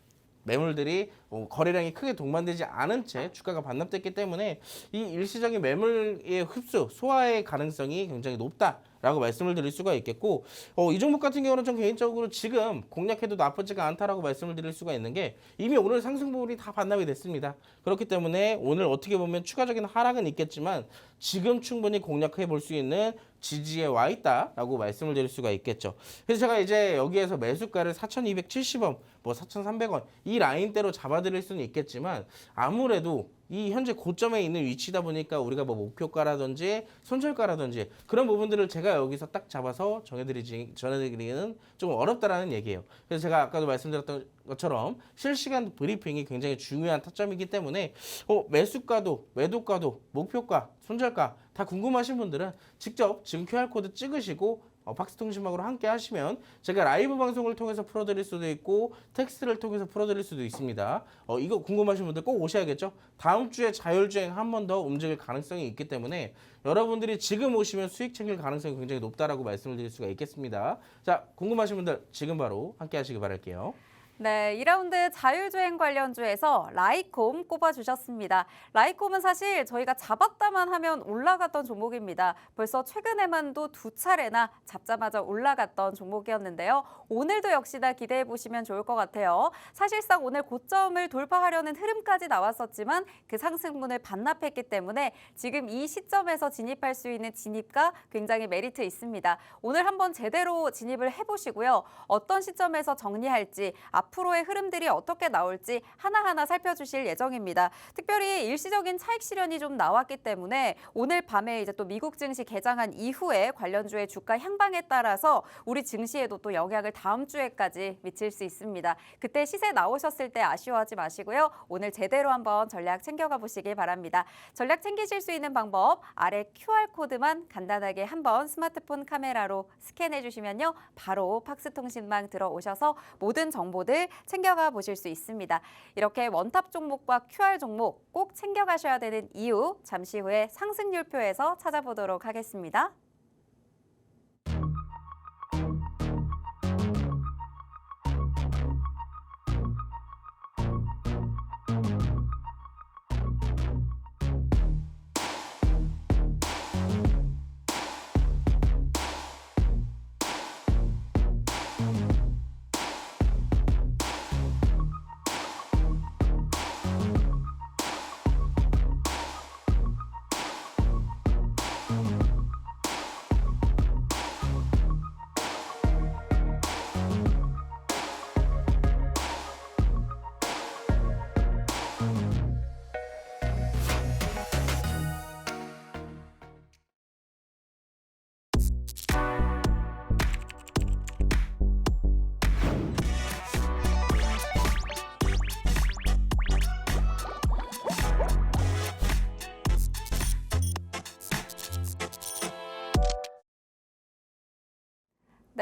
매물들이 거래량이 크게 동반되지 않은 채 주가가 반납됐기 때문에 이 일시적인 매물의 흡수, 소화의 가능성이 굉장히 높다라고 말씀을 드릴 수가 있겠고 이 종목 같은 경우는 좀 개인적으로 지금 공략해도 나쁘지가 않다라고 말씀을 드릴 수가 있는 게 이미 오늘 상승 부분이 다 반납이 됐습니다. 그렇기 때문에 오늘 어떻게 보면 추가적인 하락은 있겠지만 지금 충분히 공략해 볼 수 있는 지지에 와 있다라고 말씀을 드릴 수가 있겠죠. 그래서 제가 이제 여기에서 매수가를 4,270원, 뭐 4,300원 이 라인대로 잡아드릴 수는 있겠지만 아무래도 이 현재 고점에 있는 위치다 보니까 우리가 뭐 목표가라든지 손절가라든지 그런 부분들을 제가 여기서 딱 잡아서 전해드리기는 좀 어렵다라는 얘기예요. 그래서 제가 아까도 말씀드렸던 것처럼 실시간 브리핑이 굉장히 중요한 타점이기 때문에 매수가도 매도가도 목표가 손절가 다 궁금하신 분들은 직접 지금 QR코드 찍으시고 박스통신망으로 함께 하시면 제가 라이브 방송을 통해서 풀어드릴 수도 있고 텍스트를 통해서 풀어드릴 수도 있습니다. 이거 궁금하신 분들 꼭 오셔야겠죠. 다음 주에 자율주행 한 번 더 움직일 가능성이 있기 때문에 여러분들이 지금 오시면 수익 챙길 가능성이 굉장히 높다라고 말씀을 드릴 수가 있겠습니다. 자, 궁금하신 분들 지금 바로 함께 하시기 바랄게요. 네, 2라운드 자율주행 관련주에서 라이콤 꼽아주셨습니다. 라이콤은 사실 저희가 잡았다만 하면 올라갔던 종목입니다. 벌써 최근에만도 2차례나 잡자마자 올라갔던 종목이었는데요. 오늘도 역시나 기대해보시면 좋을 것 같아요. 사실상 오늘 고점을 돌파하려는 흐름까지 나왔었지만 그 상승분을 반납했기 때문에 지금 이 시점에서 진입할 수 있는 진입가 굉장히 메리트 있습니다. 오늘 한번 제대로 진입을 해보시고요. 어떤 시점에서 정리할지 앞으로의 흐름들이 어떻게 나올지 하나하나 살펴주실 예정입니다. 특별히 일시적인 차익 실현이 좀 나왔기 때문에 오늘 밤에 이제 또 미국 증시 개장한 이후에 관련주의 주가 향방에 따라서 우리 증시에도 또 영향을 다음 주에까지 미칠 수 있습니다. 그때 시세 나오셨을 때 아쉬워하지 마시고요. 오늘 제대로 한번 전략 챙겨가 보시길 바랍니다. 전략 챙기실 수 있는 방법 아래 QR코드만 간단하게 한번 스마트폰 카메라로 스캔해 주시면요. 바로 팍스통신망 들어오셔서 모든 정보들 챙겨가 보실 수 있습니다. 이렇게 원탑 종목과 QR 종목 꼭 챙겨가셔야 되는 이유 잠시 후에 상승률표에서 찾아보도록 하겠습니다.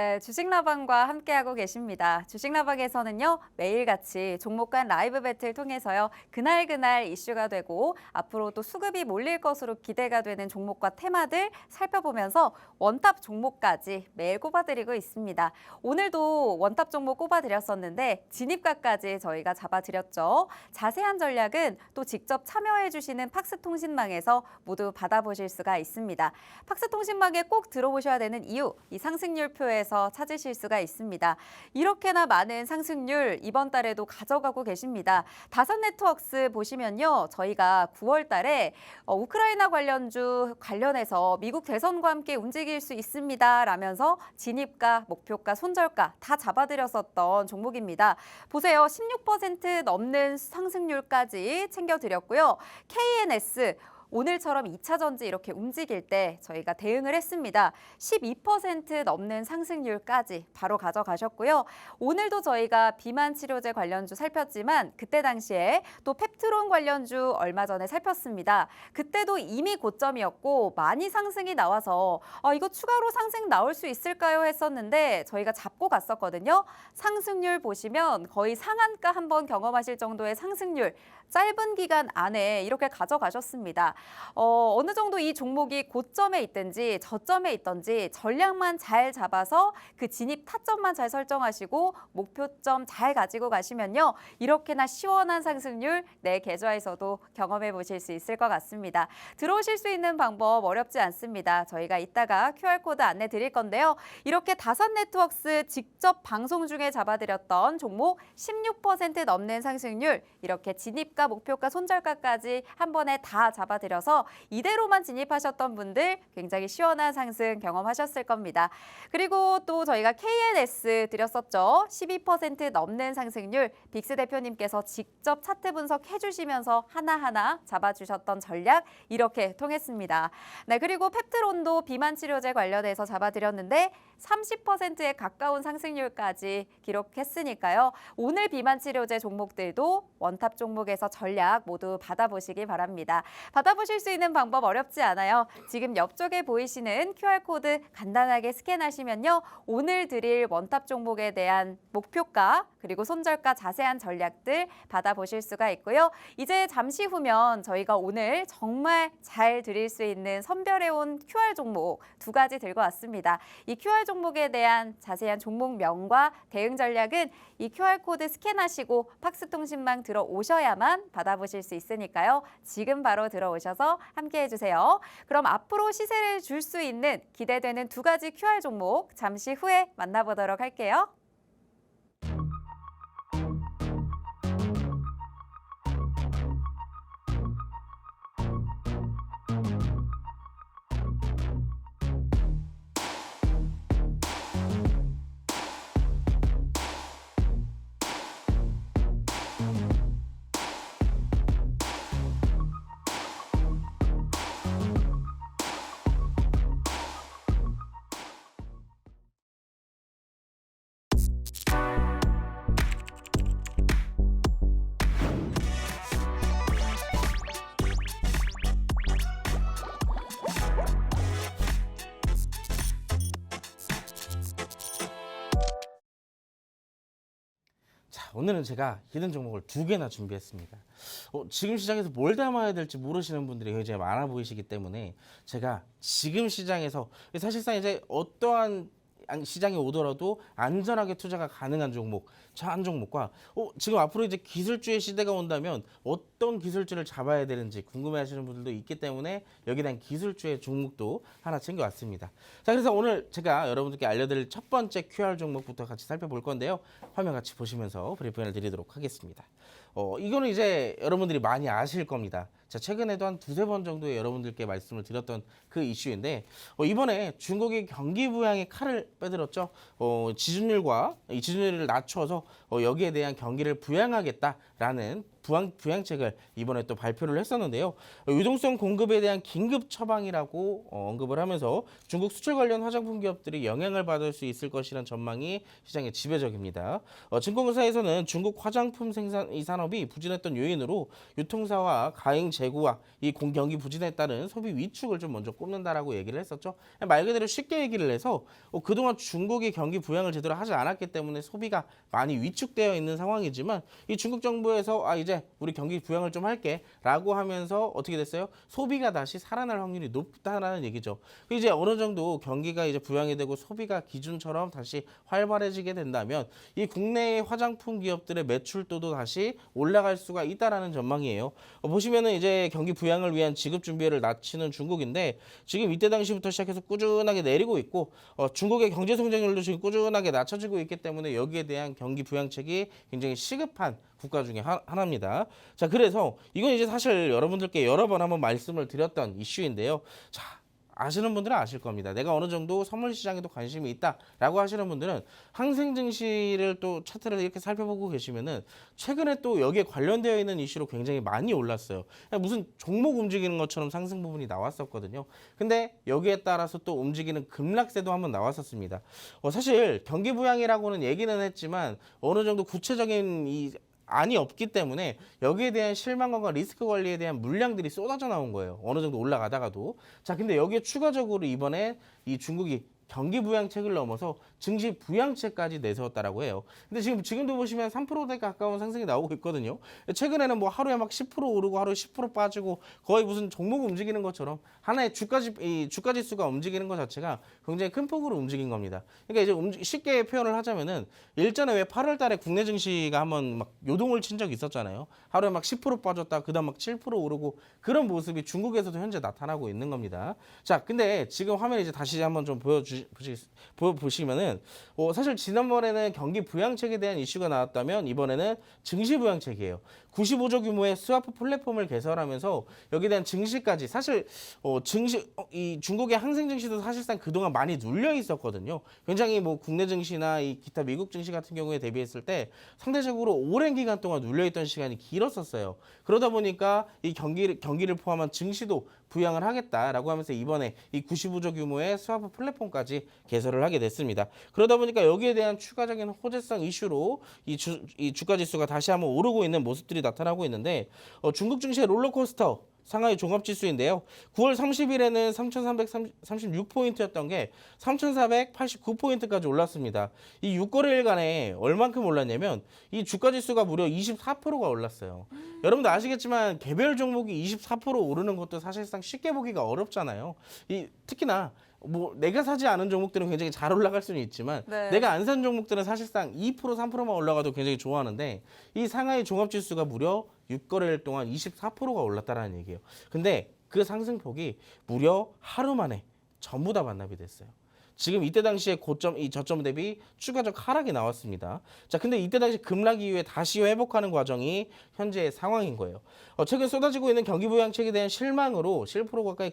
네, 주식라방과 함께하고 계십니다. 주식라방에서는요, 매일같이 종목 간 라이브 배틀 통해서요, 그날 이슈가 되고 앞으로 또 수급이 몰릴 것으로 기대가 되는 종목과 테마들 살펴보면서 원탑 종목까지 매일 꼽아드리고 있습니다. 오늘도 원탑 종목 꼽아드렸었는데 진입가까지 저희가 잡아드렸죠. 자세한 전략은 또 직접 참여해주시는 팍스통신망에서 모두 받아보실 수가 있습니다. 팍스통신망에 꼭 들어오셔야 되는 이유, 이 상승률표에서 찾으실 수가 있습니다. 이렇게나 많은 상승률 이번 달에도 가져가고 계십니다. 다산네트워크스 보시면요. 저희가 9월 달에 우크라이나 관련해서 미국 대선과 함께 움직일 수 있습니다. 라면서 진입가, 목표가, 손절가 다 잡아드렸었던 종목입니다. 보세요. 16% 넘는 상승률까지 챙겨드렸고요. KNS 오늘처럼 2차 전지 이렇게 움직일 때 저희가 대응을 했습니다. 12% 넘는 상승률까지 바로 가져가셨고요. 오늘도 저희가 비만 치료제 관련주 살폈지만 그때 당시에 또 펩트론 관련주 얼마 전에 살폈습니다. 그때도 이미 고점이었고 많이 상승이 나와서 이거 추가로 상승 나올 수 있을까요? 했었는데 저희가 잡고 갔었거든요. 상승률 보시면 거의 상한가 한번 경험하실 정도의 상승률 짧은 기간 안에 이렇게 가져가셨습니다. 어느 정도 이 종목이 고점에 있든지 저점에 있든지 전략만 잘 잡아서 그 진입 타점만 잘 설정하시고 목표점 잘 가지고 가시면요. 이렇게나 시원한 상승률 내 계좌에서도 경험해 보실 수 있을 것 같습니다. 들어오실 수 있는 방법 어렵지 않습니다. 저희가 이따가 QR코드 안내 드릴 건데요. 이렇게 다산네트워크스 직접 방송 중에 잡아드렸던 종목 16% 넘는 상승률 이렇게 진입가, 목표가, 손절가까지 한 번에 다 잡아드려서 이대로만 진입하셨던 분들 굉장히 시원한 상승 경험하셨을 겁니다. 그리고 또 저희가 KNS 드렸었죠. 12% 넘는 상승률 빅스 대표님께서 직접 차트 분석해 주시면서 하나하나 잡아주셨던 전략 이렇게 통했습니다. 네, 그리고 펩트론도 비만 치료제 관련해서 잡아드렸는데 30%에 가까운 상승률까지 기록했으니까요. 오늘 비만 치료제 종목들도 원탑 종목에서 전략 모두 받아보시기 바랍니다. 받아보실 수 있는 방법 어렵지 않아요. 지금 옆쪽에 보이시는 QR코드 간단하게 스캔하시면요. 오늘 드릴 원탑 종목에 대한 목표가 그리고 손절가 자세한 전략들 받아보실 수가 있고요. 이제 잠시 후면 저희가 오늘 정말 잘 드릴 수 있는 선별해온 QR 종목 두 가지 들고 왔습니다. 이 QR 종목에 대한 자세한 종목명과 대응 전략은 이 QR코드 스캔하시고 팍스통신망 들어오셔야만 받아보실 수 있으니까요. 지금 바로 들어오셔서 함께해 주세요. 그럼 앞으로 시세를 줄 수 있는 기대되는 두 가지 QR 종목 잠시 후에 만나보도록 할게요. 자, 오늘은 제가 히든 종목을 두 개나 준비했습니다. 지금 시장에서 뭘 담아야 될지 모르시는 분들이 굉장히 많아 보이시기 때문에 제가 지금 시장에서 사실상 이제 어떠한 시장이 오더라도 안전하게 투자가 가능한 종목, 저 한 종목과 지금 앞으로 이제 기술주의 시대가 온다면 어떤 기술주를 잡아야 되는지 궁금해하시는 분들도 있기 때문에 여기에 대한 기술주의 종목도 하나 챙겨왔습니다. 자, 그래서 오늘 제가 여러분들께 알려드릴 첫 번째 QR 종목부터 같이 살펴볼 건데요. 화면 같이 보시면서 브리핑을 드리도록 하겠습니다. 이거는 이제 여러분들이 많이 아실 겁니다. 자, 최근에도 한 두세 번 정도의 여러분들께 말씀을 드렸던 그 이슈인데 이번에 중국이 경기 부양의 칼을 빼들었죠. 지준율과 이 지준율을 낮춰서 여기에 대한 경기를 부양하겠다라는 부양책을 이번에 또 발표를 했었는데요. 유동성 공급에 대한 긴급 처방이라고 언급을 하면서 중국 수출 관련 화장품 기업들이 영향을 받을 수 있을 것이라는 전망이 시장의 지배적입니다. 증권사에서는 중국 화장품 생산 이 산업이 부진했던 요인으로 유통사와 가행 재고와 이 경기 부진에 따른 소비 위축을 좀 먼저 꼽는다라고 얘기를 했었죠. 말 그대로 쉽게 얘기를 해서 그동안 중국이 경기 부양을 제대로 하지 않았기 때문에 소비가 많이 위축되어 있는 상황이지만 이 중국 정부에서 이제 우리 경기 부양을 좀 할게라고 하면서 어떻게 됐어요? 소비가 다시 살아날 확률이 높다라는 얘기죠. 이제 어느 정도 경기가 이제 부양이 되고 소비가 기준처럼 다시 활발해지게 된다면 이 국내의 화장품 기업들의 매출도도 다시 올라갈 수가 있다라는 전망이에요. 보시면은 이제 경기 부양을 위한 지급 준비를 낮추는 중국인데 지금 이때 당시부터 시작해서 꾸준하게 내리고 있고 중국의 경제 성장률도 지금 꾸준하게 낮춰지고 있기 때문에 여기에 대한 경기 부양책이 굉장히 시급한 국가 중에 하나입니다. 자, 그래서 이건 이제 사실 여러분들께 여러 번 한번 말씀을 드렸던 이슈인데요. 자, 아시는 분들은 아실 겁니다. 내가 어느 정도 선물 시장에도 관심이 있다라고 하시는 분들은 항생 증시를 또 차트를 이렇게 살펴보고 계시면은 최근에 또 여기에 관련되어 있는 이슈로 굉장히 많이 올랐어요. 무슨 종목 움직이는 것처럼 상승 부분이 나왔었거든요. 근데 여기에 따라서 또 움직이는 급락세도 한번 나왔었습니다. 사실 경기 부양이라고는 얘기는 했지만 어느 정도 구체적인 이 안이 없기 때문에 여기에 대한 실망감과 리스크 관리에 대한 물량들이 쏟아져 나온 거예요. 어느 정도 올라가다가도. 자, 근데 여기에 추가적으로 이번에 이 중국이 경기 부양책을 넘어서 증시 부양책까지 내세웠다라고 해요. 근데 지금도 보시면 3%대 가까운 상승이 나오고 있거든요. 최근에는 뭐 하루에 막 10% 오르고 하루에 10% 빠지고 거의 무슨 종목 움직이는 것처럼 하나의 주가 지수가 움직이는 것 자체가 굉장히 큰 폭으로 움직인 겁니다. 그러니까 이제 쉽게 표현을 하자면은 일전에 왜 8월 달에 국내 증시가 한번 막 요동을 친 적이 있었잖아요. 하루에 막 10% 빠졌다 그다음 막 7% 오르고 그런 모습이 중국에서도 현재 나타나고 있는 겁니다. 자, 근데 지금 화면 이제 다시 한번 좀 보시면은 사실 지난번에는 경기 부양책에 대한 이슈가 나왔다면 이번에는 증시 부양책이에요. 95조 규모의 스와프 플랫폼을 개설하면서 여기에 대한 증시까지 사실 이 중국의 항생 증시도 사실상 그동안 많이 눌려 있었거든요. 굉장히 뭐 국내 증시나 이 기타 미국 증시 같은 경우에 대비했을 때 상대적으로 오랜 기간 동안 눌려 있던 시간이 길었었어요. 그러다 보니까 이 경기를 포함한 증시도 부양을 하겠다라고 하면서 이번에 이 95조 규모의 스와프 플랫폼까지 개설을 하게 됐습니다. 그러다 보니까 여기에 대한 추가적인 호재성 이슈로 이 주가 지수가 다시 한번 오르고 있는 모습들이 나타나고 있는데 중국 증시의 롤러코스터 상하이 종합지수인데요. 9월 30일에는 3,336포인트였던 게 3,489포인트까지 올랐습니다. 이 6거래일간에 얼만큼 올랐냐면 이 주가지수가 무려 24%가 올랐어요. 여러분도 아시겠지만 개별 종목이 24% 오르는 것도 사실상 쉽게 보기가 어렵잖아요. 특히나 뭐 내가 사지 않은 종목들은 굉장히 잘 올라갈 수는 있지만 네. 내가 안 산 종목들은 사실상 2% 3%만 올라가도 굉장히 좋아하는데 이 상하이 종합지수가 무려 6거래일 동안 24%가 올랐다라는 얘기예요. 근데 그 상승폭이 무려 하루 만에 전부 다 반납이 됐어요. 지금 이때 당시에 이 저점 대비 추가적 하락이 나왔습니다. 자, 근데 이때 당시 급락 이후에 다시 회복하는 과정이 현재의 상황인 거예요. 최근 쏟아지고 있는 경기 부양책에 대한 실망으로 7% 가까이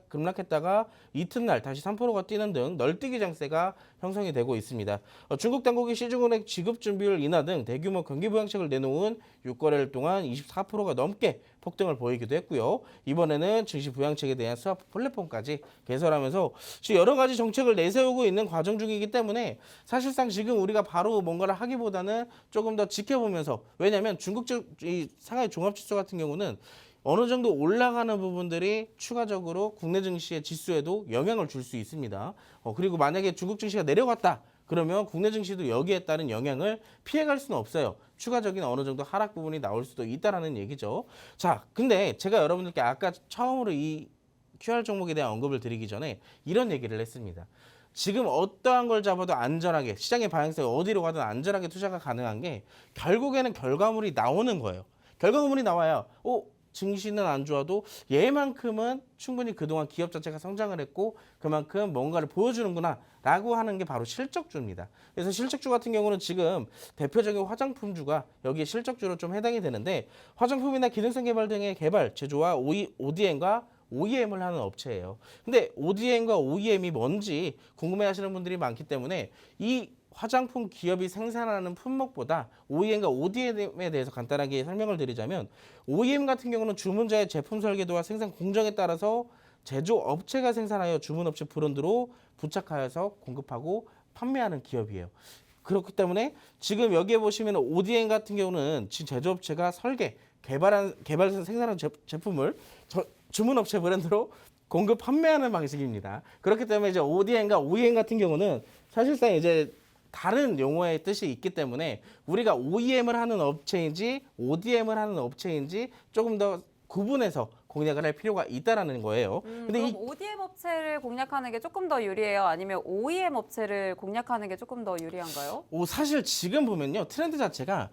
급락했다가 이튿날 다시 3%가 뛰는 등 널뛰기 장세가 형성이 되고 있습니다. 중국 당국이 시중은행 지급 준비율 인하 등 대규모 경기 부양책을 내놓은 6거래일 동안 24%가 넘게 폭등을 보이기도 했고요. 이번에는 증시 부양책에 대한 스와프 플랫폼까지 개설하면서 지금 여러 가지 정책을 내세우고 있는 과정 중이기 때문에 사실상 지금 우리가 바로 뭔가를 하기보다는 조금 더 지켜보면서, 왜냐하면 중국 이 상하이 종합지수 같은 경우는 어느 정도 올라가는 부분들이 추가적으로 국내 증시의 지수에도 영향을 줄 수 있습니다. 그리고 만약에 중국 증시가 내려갔다 그러면 국내 증시도 여기에 따른 영향을 피해갈 수는 없어요. 추가적인 어느 정도 하락 부분이 나올 수도 있다라는 얘기죠. 자, 근데 제가 여러분들께 아까 처음으로 이 QR 종목에 대한 언급을 드리기 전에 이런 얘기를 했습니다. 지금 어떠한 걸 잡아도 안전하게, 시장의 방향성이 어디로 가든 안전하게 투자가 가능한 게 결국에는 결과물이 나오는 거예요. 결과물이 나와야 증시는 안 좋아도 얘만큼은 충분히 그동안 기업 자체가 성장을 했고 그만큼 뭔가를 보여주는구나 라고 하는 게 바로 실적주입니다. 그래서 실적주 같은 경우는 지금 대표적인 화장품주가 여기에 실적주로 좀 해당이 되는데, 화장품이나 기능성 개발 등의 개발, 제조와 ODM과 OEM을 하는 업체예요. 근데 ODM과 OEM이 뭔지 궁금해하시는 분들이 많기 때문에 이 화장품 기업이 생산하는 품목보다 OEM과 ODM에 대해서 간단하게 설명을 드리자면 OEM 같은 경우는 주문자의 제품 설계도와 생산 공정에 따라서 제조업체가 생산하여 주문업체 브랜드로 부착하여서 공급하고 판매하는 기업이에요. 그렇기 때문에 지금 여기에 보시면 ODM 같은 경우는 지금 제조업체가 설계, 개발해서 생산한 제품을 주문업체 브랜드로 공급 판매하는 방식입니다. 그렇기 때문에 이제 ODM과 OEM 같은 경우는 사실상 이제 다른 용어의 뜻이 있기 때문에 우리가 OEM을 하는 업체인지 ODM을 하는 업체인지 조금 더 구분해서 공략을 할 필요가 있다라는 거예요. 근데 그럼 ODM 업체를 공략하는 게 조금 더 유리해요? 아니면 OEM 업체를 공략하는 게 조금 더 유리한가요? 사실 지금 보면요 트렌드 자체가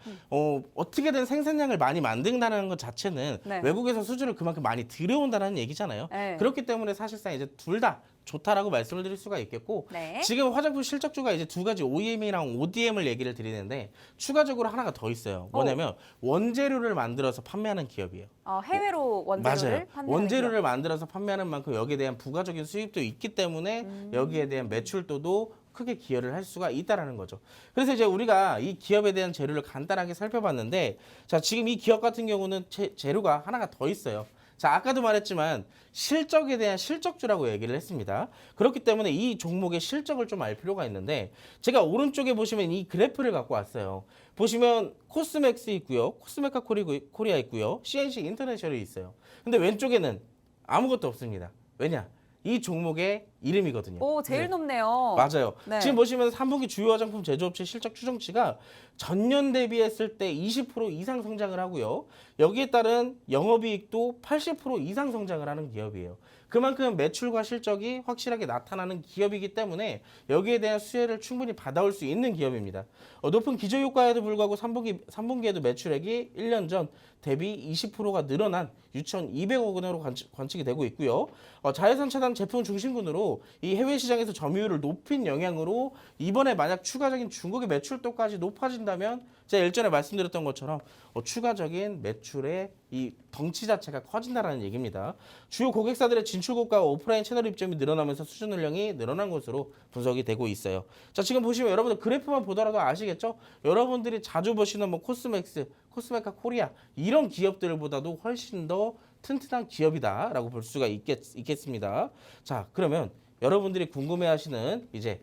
어떻게든 생산량을 많이 만든다는 것 자체는 네. 외국에서 수주를 그만큼 많이 들여온다는 얘기잖아요. 네. 그렇기 때문에 사실상 이제 둘 다 좋다라고 말씀을 드릴 수가 있겠고 네. 지금 화장품 실적주가 이제 두 가지 OEM이랑 ODM을 얘기를 드리는데 추가적으로 하나가 더 있어요. 뭐냐면 원재료를 만들어서 판매하는 기업이에요. 해외로 원재료를 맞아요. 판매하는 원재료를 기업. 만들어서 판매하는 만큼 여기에 대한 부가적인 수입도 있기 때문에 여기에 대한 매출도도 크게 기여를 할 수가 있다라는 거죠. 그래서 이제 우리가 이 기업에 대한 재료를 간단하게 살펴봤는데 자, 지금 이 기업 같은 경우는 재료가 하나가 더 있어요. 자, 아까도 말했지만 실적에 대한 실적주라고 얘기를 했습니다. 그렇기 때문에 이 종목의 실적을 좀 알 필요가 있는데 제가 오른쪽에 보시면 이 그래프를 갖고 왔어요. 보시면 코스맥스 있고요. 코스메카 코리아 있고요. CNC 인터내셔널이 있어요. 근데 왼쪽에는 아무것도 없습니다. 왜냐? 이 종목의 이름이거든요. 오, 제일 높네요. 맞아요. 네. 지금 보시면 3분기 주요 화장품 제조업체 실적 추정치가 전년 대비했을 때 20% 이상 성장을 하고요. 여기에 따른 영업이익도 80% 이상 성장을 하는 기업이에요. 그만큼 매출과 실적이 확실하게 나타나는 기업이기 때문에 여기에 대한 수혜를 충분히 받아올 수 있는 기업입니다. 높은 기저효과에도 불구하고 3분기에도 매출액이 1년 전 대비 20%가 늘어난 6,200억 원으로 관측이 되고 있고요. 자외선 차단 제품 중심군으로 이 해외 시장에서 점유율을 높인 영향으로 이번에 만약 추가적인 중국의 매출도까지 높아진다면 제가 일전에 말씀드렸던 것처럼 추가적인 매출의 이 덩치 자체가 커진다라는 얘기입니다. 주요 고객사들의 진출국가 오프라인 채널 입점이 늘어나면서 수주 물량이 늘어난 것으로 분석이 되고 있어요. 자, 지금 보시면 여러분들 그래프만 보더라도 아시겠죠? 여러분들이 자주 보시는 뭐 코스맥스, 코스메카 코리아 이런 기업들보다도 훨씬 더 튼튼한 기업이다라고 볼 수가 있겠습니다. 자, 그러면 여러분들이 궁금해하시는 이제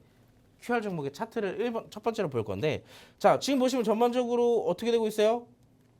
QR 종목의 차트를 첫 번째로 볼 건데 자, 지금 보시면 전반적으로 어떻게 되고 있어요?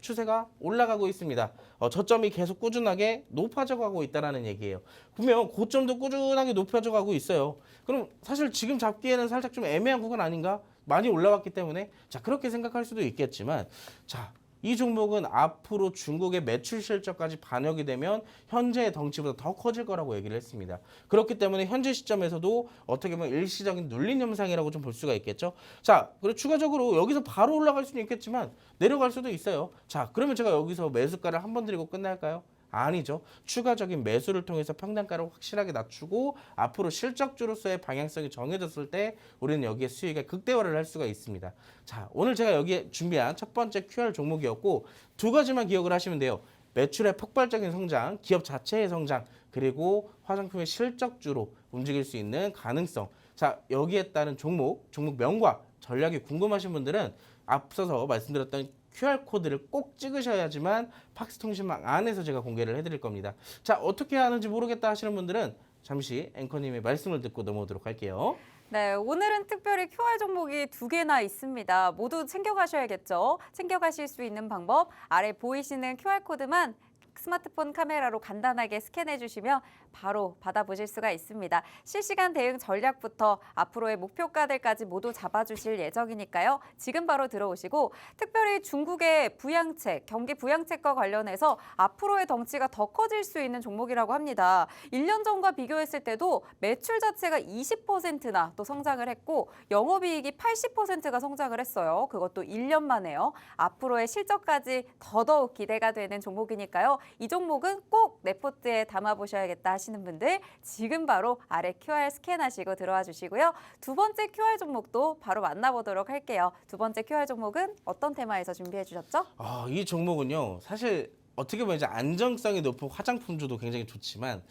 추세가 올라가고 있습니다. 저점이 계속 꾸준하게 높아져 가고 있다는 얘기예요. 분명 고점도 꾸준하게 높아져 가고 있어요. 그럼 사실 지금 잡기에는 살짝 좀 애매한 구간 아닌가? 많이 올라왔기 때문에 자, 그렇게 생각할 수도 있겠지만 자, 이 종목은 앞으로 중국의 매출 실적까지 반영이 되면 현재의 덩치보다 더 커질 거라고 얘기를 했습니다. 그렇기 때문에 현재 시점에서도 어떻게 보면 일시적인 눌린 현상이라고 좀 볼 수가 있겠죠. 자, 그리고 추가적으로 여기서 바로 올라갈 수는 있겠지만 내려갈 수도 있어요. 자, 그러면 제가 여기서 매수가를 한 번 드리고 끝날까요? 아니죠. 추가적인 매수를 통해서 평단가를 확실하게 낮추고 앞으로 실적주로서의 방향성이 정해졌을 때 우리는 여기에 수익의 극대화를 할 수가 있습니다. 자, 오늘 제가 여기에 준비한 첫 번째 QR 종목이었고 두 가지만 기억을 하시면 돼요. 매출의 폭발적인 성장, 기업 자체의 성장, 그리고 화장품의 실적주로 움직일 수 있는 가능성. 자, 여기에 따른 종목명과 전략이 궁금하신 분들은 앞서서 말씀드렸던 QR코드를 꼭 찍으셔야지만 팍스통신망 안에서 제가 공개를 해드릴 겁니다. 자, 어떻게 하는지 모르겠다 하시는 분들은 잠시 앵커님의 말씀을 듣고 넘어오도록 할게요. 네, 오늘은 특별히 QR 종목이 2개나 있습니다. 모두 챙겨가셔야겠죠. 챙겨가실 수 있는 방법 아래 보이시는 QR코드만 스마트폰 카메라로 간단하게 스캔해 주시면 바로 받아보실 수가 있습니다. 실시간 대응 전략부터 앞으로의 목표가들까지 모두 잡아주실 예정이니까요. 지금 바로 들어오시고 특별히 중국의 부양책, 경기 부양책과 관련해서 앞으로의 덩치가 더 커질 수 있는 종목이라고 합니다. 1년 전과 비교했을 때도 매출 자체가 20%나 또 성장을 했고 영업이익이 80%가 성장을 했어요. 그것도 1년 만에요. 앞으로의 실적까지 더더욱 기대가 되는 종목이니까요. 이 종목은 꼭 레포트에 담아보셔야겠다 하시는 분들 지금 바로 아래 QR 스캔하시고 들어와 주시고요. 두 번째 QR 종목도 바로 만나보도록 할게요. 두 번째 QR 종목은 어떤 테마에서 준비해 주셨죠? 이 종목은요. 사실 어떻게 보면 이제 안정성이 높은 화장품주도 굉장히 좋지만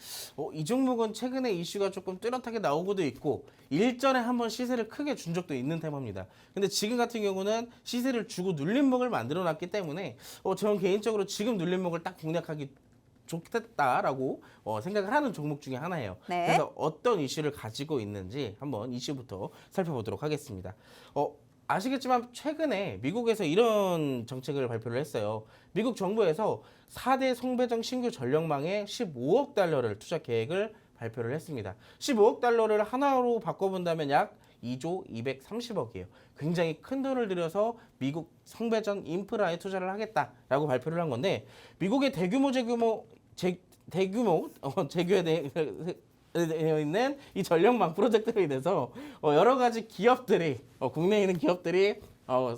이 종목은 최근에 이슈가 조금 뚜렷하게 나오고도 있고 일전에 한번 시세를 크게 준 적도 있는 테마입니다. 근데 지금 같은 경우는 시세를 주고 눌림목을 만들어 놨기 때문에 저는 개인적으로 지금 눌림목을 딱 공략하기 좋겠다라고 생각을 하는 종목 중에 하나예요. 네. 그래서 어떤 이슈를 가지고 있는지 한번 이슈부터 살펴보도록 하겠습니다. 아시겠지만 최근에 미국에서 이런 정책을 발표를 했어요. 미국 정부에서 4대 송배정 신규 전력망에 15억 달러를 투자 계획을 발표를 했습니다. 15억 달러를 하나로 바꿔본다면 약 2조 230억이에요. 굉장히 큰 돈을 들여서 미국 성배전 인프라에 투자를 하겠다라고 발표를 한 건데 미국의 대규모 재규에 되어 있는 이 전력망 프로젝트로 인해서 여러 가지 기업들이 국내에 있는 기업들이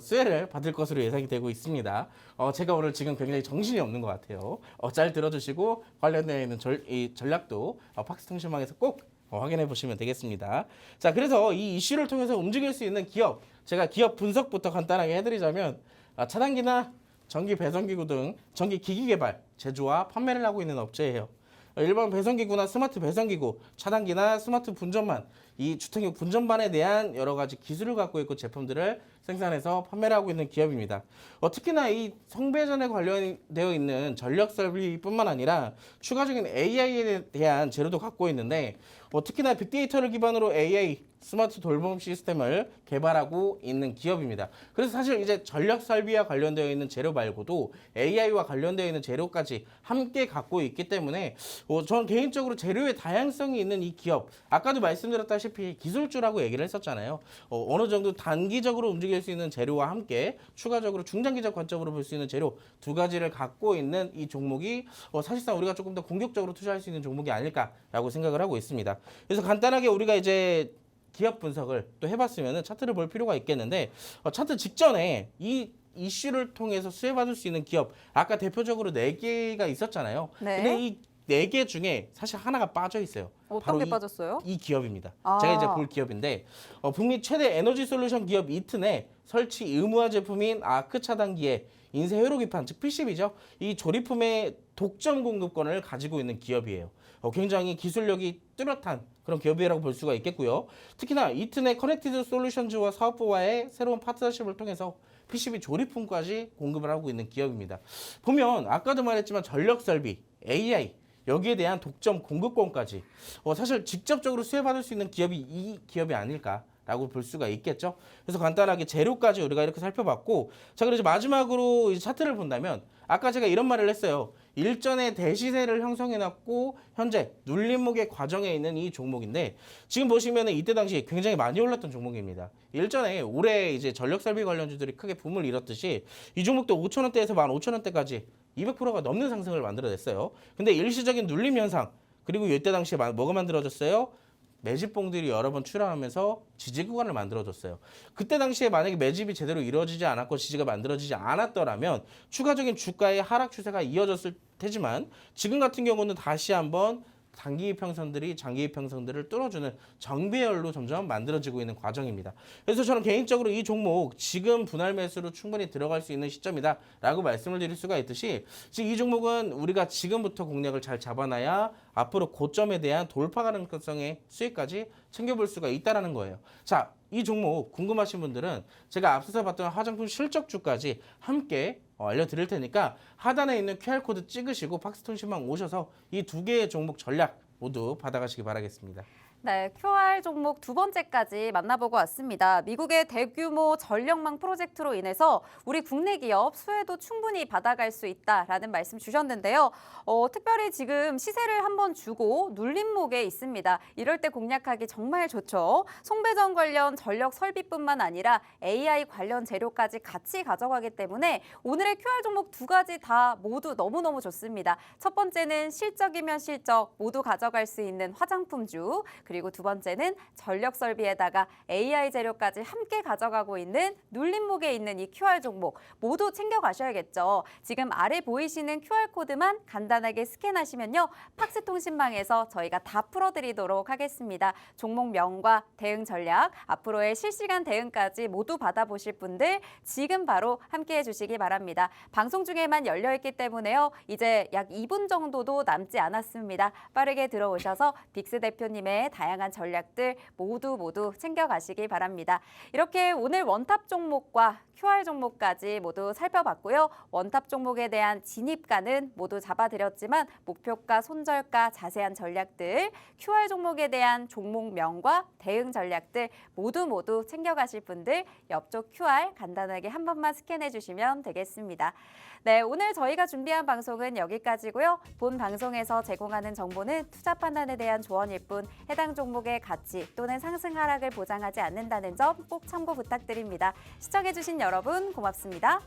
수혜를 받을 것으로 예상이 되고 있습니다. 제가 오늘 지금 굉장히 정신이 없는 것 같아요. 잘 들어주시고 관련되어 있는 이 전략도 팍스통신망에서 꼭 확인해 보시면 되겠습니다. 자, 그래서 이 이슈를 통해서 움직일 수 있는 기업, 제가 기업 분석부터 간단하게 해드리자면 차단기나 전기 배선기구 등 전기 기기 개발, 제조와 판매를 하고 있는 업체예요. 일반 배선기구나 스마트 배선기구, 차단기나 스마트 분전반, 이 주택용 분전반에 대한 여러 가지 기술을 갖고 있고 제품들을 생산해서 판매를 하고 있는 기업입니다. 특히나 이 성배전에 관련되어 있는 전력 설비뿐만 아니라 추가적인 AI에 대한 재료도 갖고 있는데 특히나 빅데이터를 기반으로 AI 스마트 돌봄 시스템을 개발하고 있는 기업입니다. 그래서 사실 이제 전력 설비와 관련되어 있는 재료 말고도 AI와 관련되어 있는 재료까지 함께 갖고 있기 때문에 저는 개인적으로 재료의 다양성이 있는 이 기업, 아까도 말씀드렸다시피 기술주라고 얘기를 했었잖아요. 어느 정도 단기적으로 움직일 수 있는 재료와 함께 추가적으로 중장기적 관점으로 볼 수 있는 재료 두 가지를 갖고 있는 이 종목이 사실상 우리가 조금 더 공격적으로 투자할 수 있는 종목이 아닐까라고 생각을 하고 있습니다. 그래서 간단하게 우리가 이제 기업 분석을 또 해봤으면 차트를 볼 필요가 있겠는데 차트 직전에 이 이슈를 통해서 수혜받을 수 있는 기업 아까 대표적으로 4개가 있었잖아요. 네. 근데 이 4개 중에 사실 하나가 빠져 있어요. 어떤 게 빠졌어요? 이 기업입니다. 아. 제가 이제 볼 기업인데 북미 최대 에너지 솔루션 기업 이튼의 설치 의무화 제품인 아크 차단기의 인쇄 회로 기판 즉 PCB죠. 이 조립품의 독점 공급권을 가지고 있는 기업이에요. 굉장히 기술력이 뚜렷한 그런 기업이라고 볼 수가 있겠고요. 특히나 이튼의 커넥티드 솔루션즈와 사업부와의 새로운 파트너십을 통해서 PCB 조립품까지 공급을 하고 있는 기업입니다. 보면 아까도 말했지만 전력 설비, AI 여기에 대한 독점 공급권까지 사실 직접적으로 수혜받을 수 있는 기업이 이 기업이 아닐까라고 볼 수가 있겠죠. 그래서 간단하게 재료까지 우리가 이렇게 살펴봤고 자 그래서 마지막으로 이 차트를 본다면 아까 제가 이런 말을 했어요. 일전에 대시세를 형성해놨고 현재 눌림목의 과정에 있는 이 종목인데 지금 보시면 이때 당시 굉장히 많이 올랐던 종목입니다. 일전에 올해 이제 전력설비 관련주들이 크게 붐을 이뤘듯이 이 종목도 5,000원대에서 15,000원대까지 200%가 넘는 상승을 만들어냈어요. 근데 일시적인 눌림 현상 그리고 이때 당시에 뭐가 만들어졌어요? 매집봉들이 여러 번 출현하면서 지지 구간을 만들어줬어요. 그때 당시에 만약에 매집이 제대로 이루어지지 않았고 지지가 만들어지지 않았더라면 추가적인 주가의 하락 추세가 이어졌을 테지만 지금 같은 경우는 다시 한번 단기 이평선들이 장기 이평선들을 뚫어주는 정배열로 점점 만들어지고 있는 과정입니다. 그래서 저는 개인적으로 이 종목 지금 분할 매수로 충분히 들어갈 수 있는 시점이다 라고 말씀을 드릴 수가 있듯이 지금 이 종목은 우리가 지금부터 공략을 잘 잡아놔야 앞으로 고점에 대한 돌파 가능성의 수익까지 챙겨볼 수가 있다는 거예요. 자, 이 종목 궁금하신 분들은 제가 앞서서 봤던 화장품 실적주까지 함께 알려드릴 테니까 하단에 있는 QR코드 찍으시고 팍스통신망 오셔서 이 2개의 종목 전략 모두 받아가시기 바라겠습니다. 네, QR 종목 두 번째까지 만나보고 왔습니다. 미국의 대규모 전력망 프로젝트로 인해서 우리 국내 기업 수혜도 충분히 받아갈 수 있다라는 말씀 주셨는데요. 특별히 지금 시세를 한번 주고 눌림목에 있습니다. 이럴 때 공략하기 정말 좋죠. 송배전 관련 전력 설비뿐만 아니라 AI 관련 재료까지 같이 가져가기 때문에 오늘의 QR 종목 두 가지 다 모두 너무너무 좋습니다. 첫 번째는 실적이면 실적 모두 가져갈 수 있는 화장품주, 그리고 두 번째는 전력 설비에다가 AI 재료까지 함께 가져가고 있는 눌림목에 있는 이 QR 종목 모두 챙겨가셔야겠죠. 지금 아래 보이시는 QR코드만 간단하게 스캔하시면요. 팍스통신망에서 저희가 다 풀어드리도록 하겠습니다. 종목명과 대응 전략, 앞으로의 실시간 대응까지 모두 받아보실 분들 지금 바로 함께해 주시기 바랍니다. 방송 중에만 열려있기 때문에요. 이제 약 2분 정도도 남지 않았습니다. 빠르게 들어오셔서 빅스 대표님의 다양한 전략들 모두 챙겨가시기 바랍니다. 이렇게 오늘 원탑 종목과 QR 종목까지 모두 살펴봤고요. 원탑 종목에 대한 진입가는 모두 잡아드렸지만 목표가, 손절가, 자세한 전략들, QR 종목에 대한 종목명과 대응 전략들 모두 챙겨가실 분들 옆쪽 QR 간단하게 한 번만 스캔해 주시면 되겠습니다. 네, 오늘 저희가 준비한 방송은 여기까지고요. 본 방송에서 제공하는 정보는 투자 판단에 대한 조언일 뿐 해당 종목의 가치 또는 상승 하락을 보장하지 않는다는 점 꼭 참고 부탁드립니다. 시청해 주신 여러분 고맙습니다.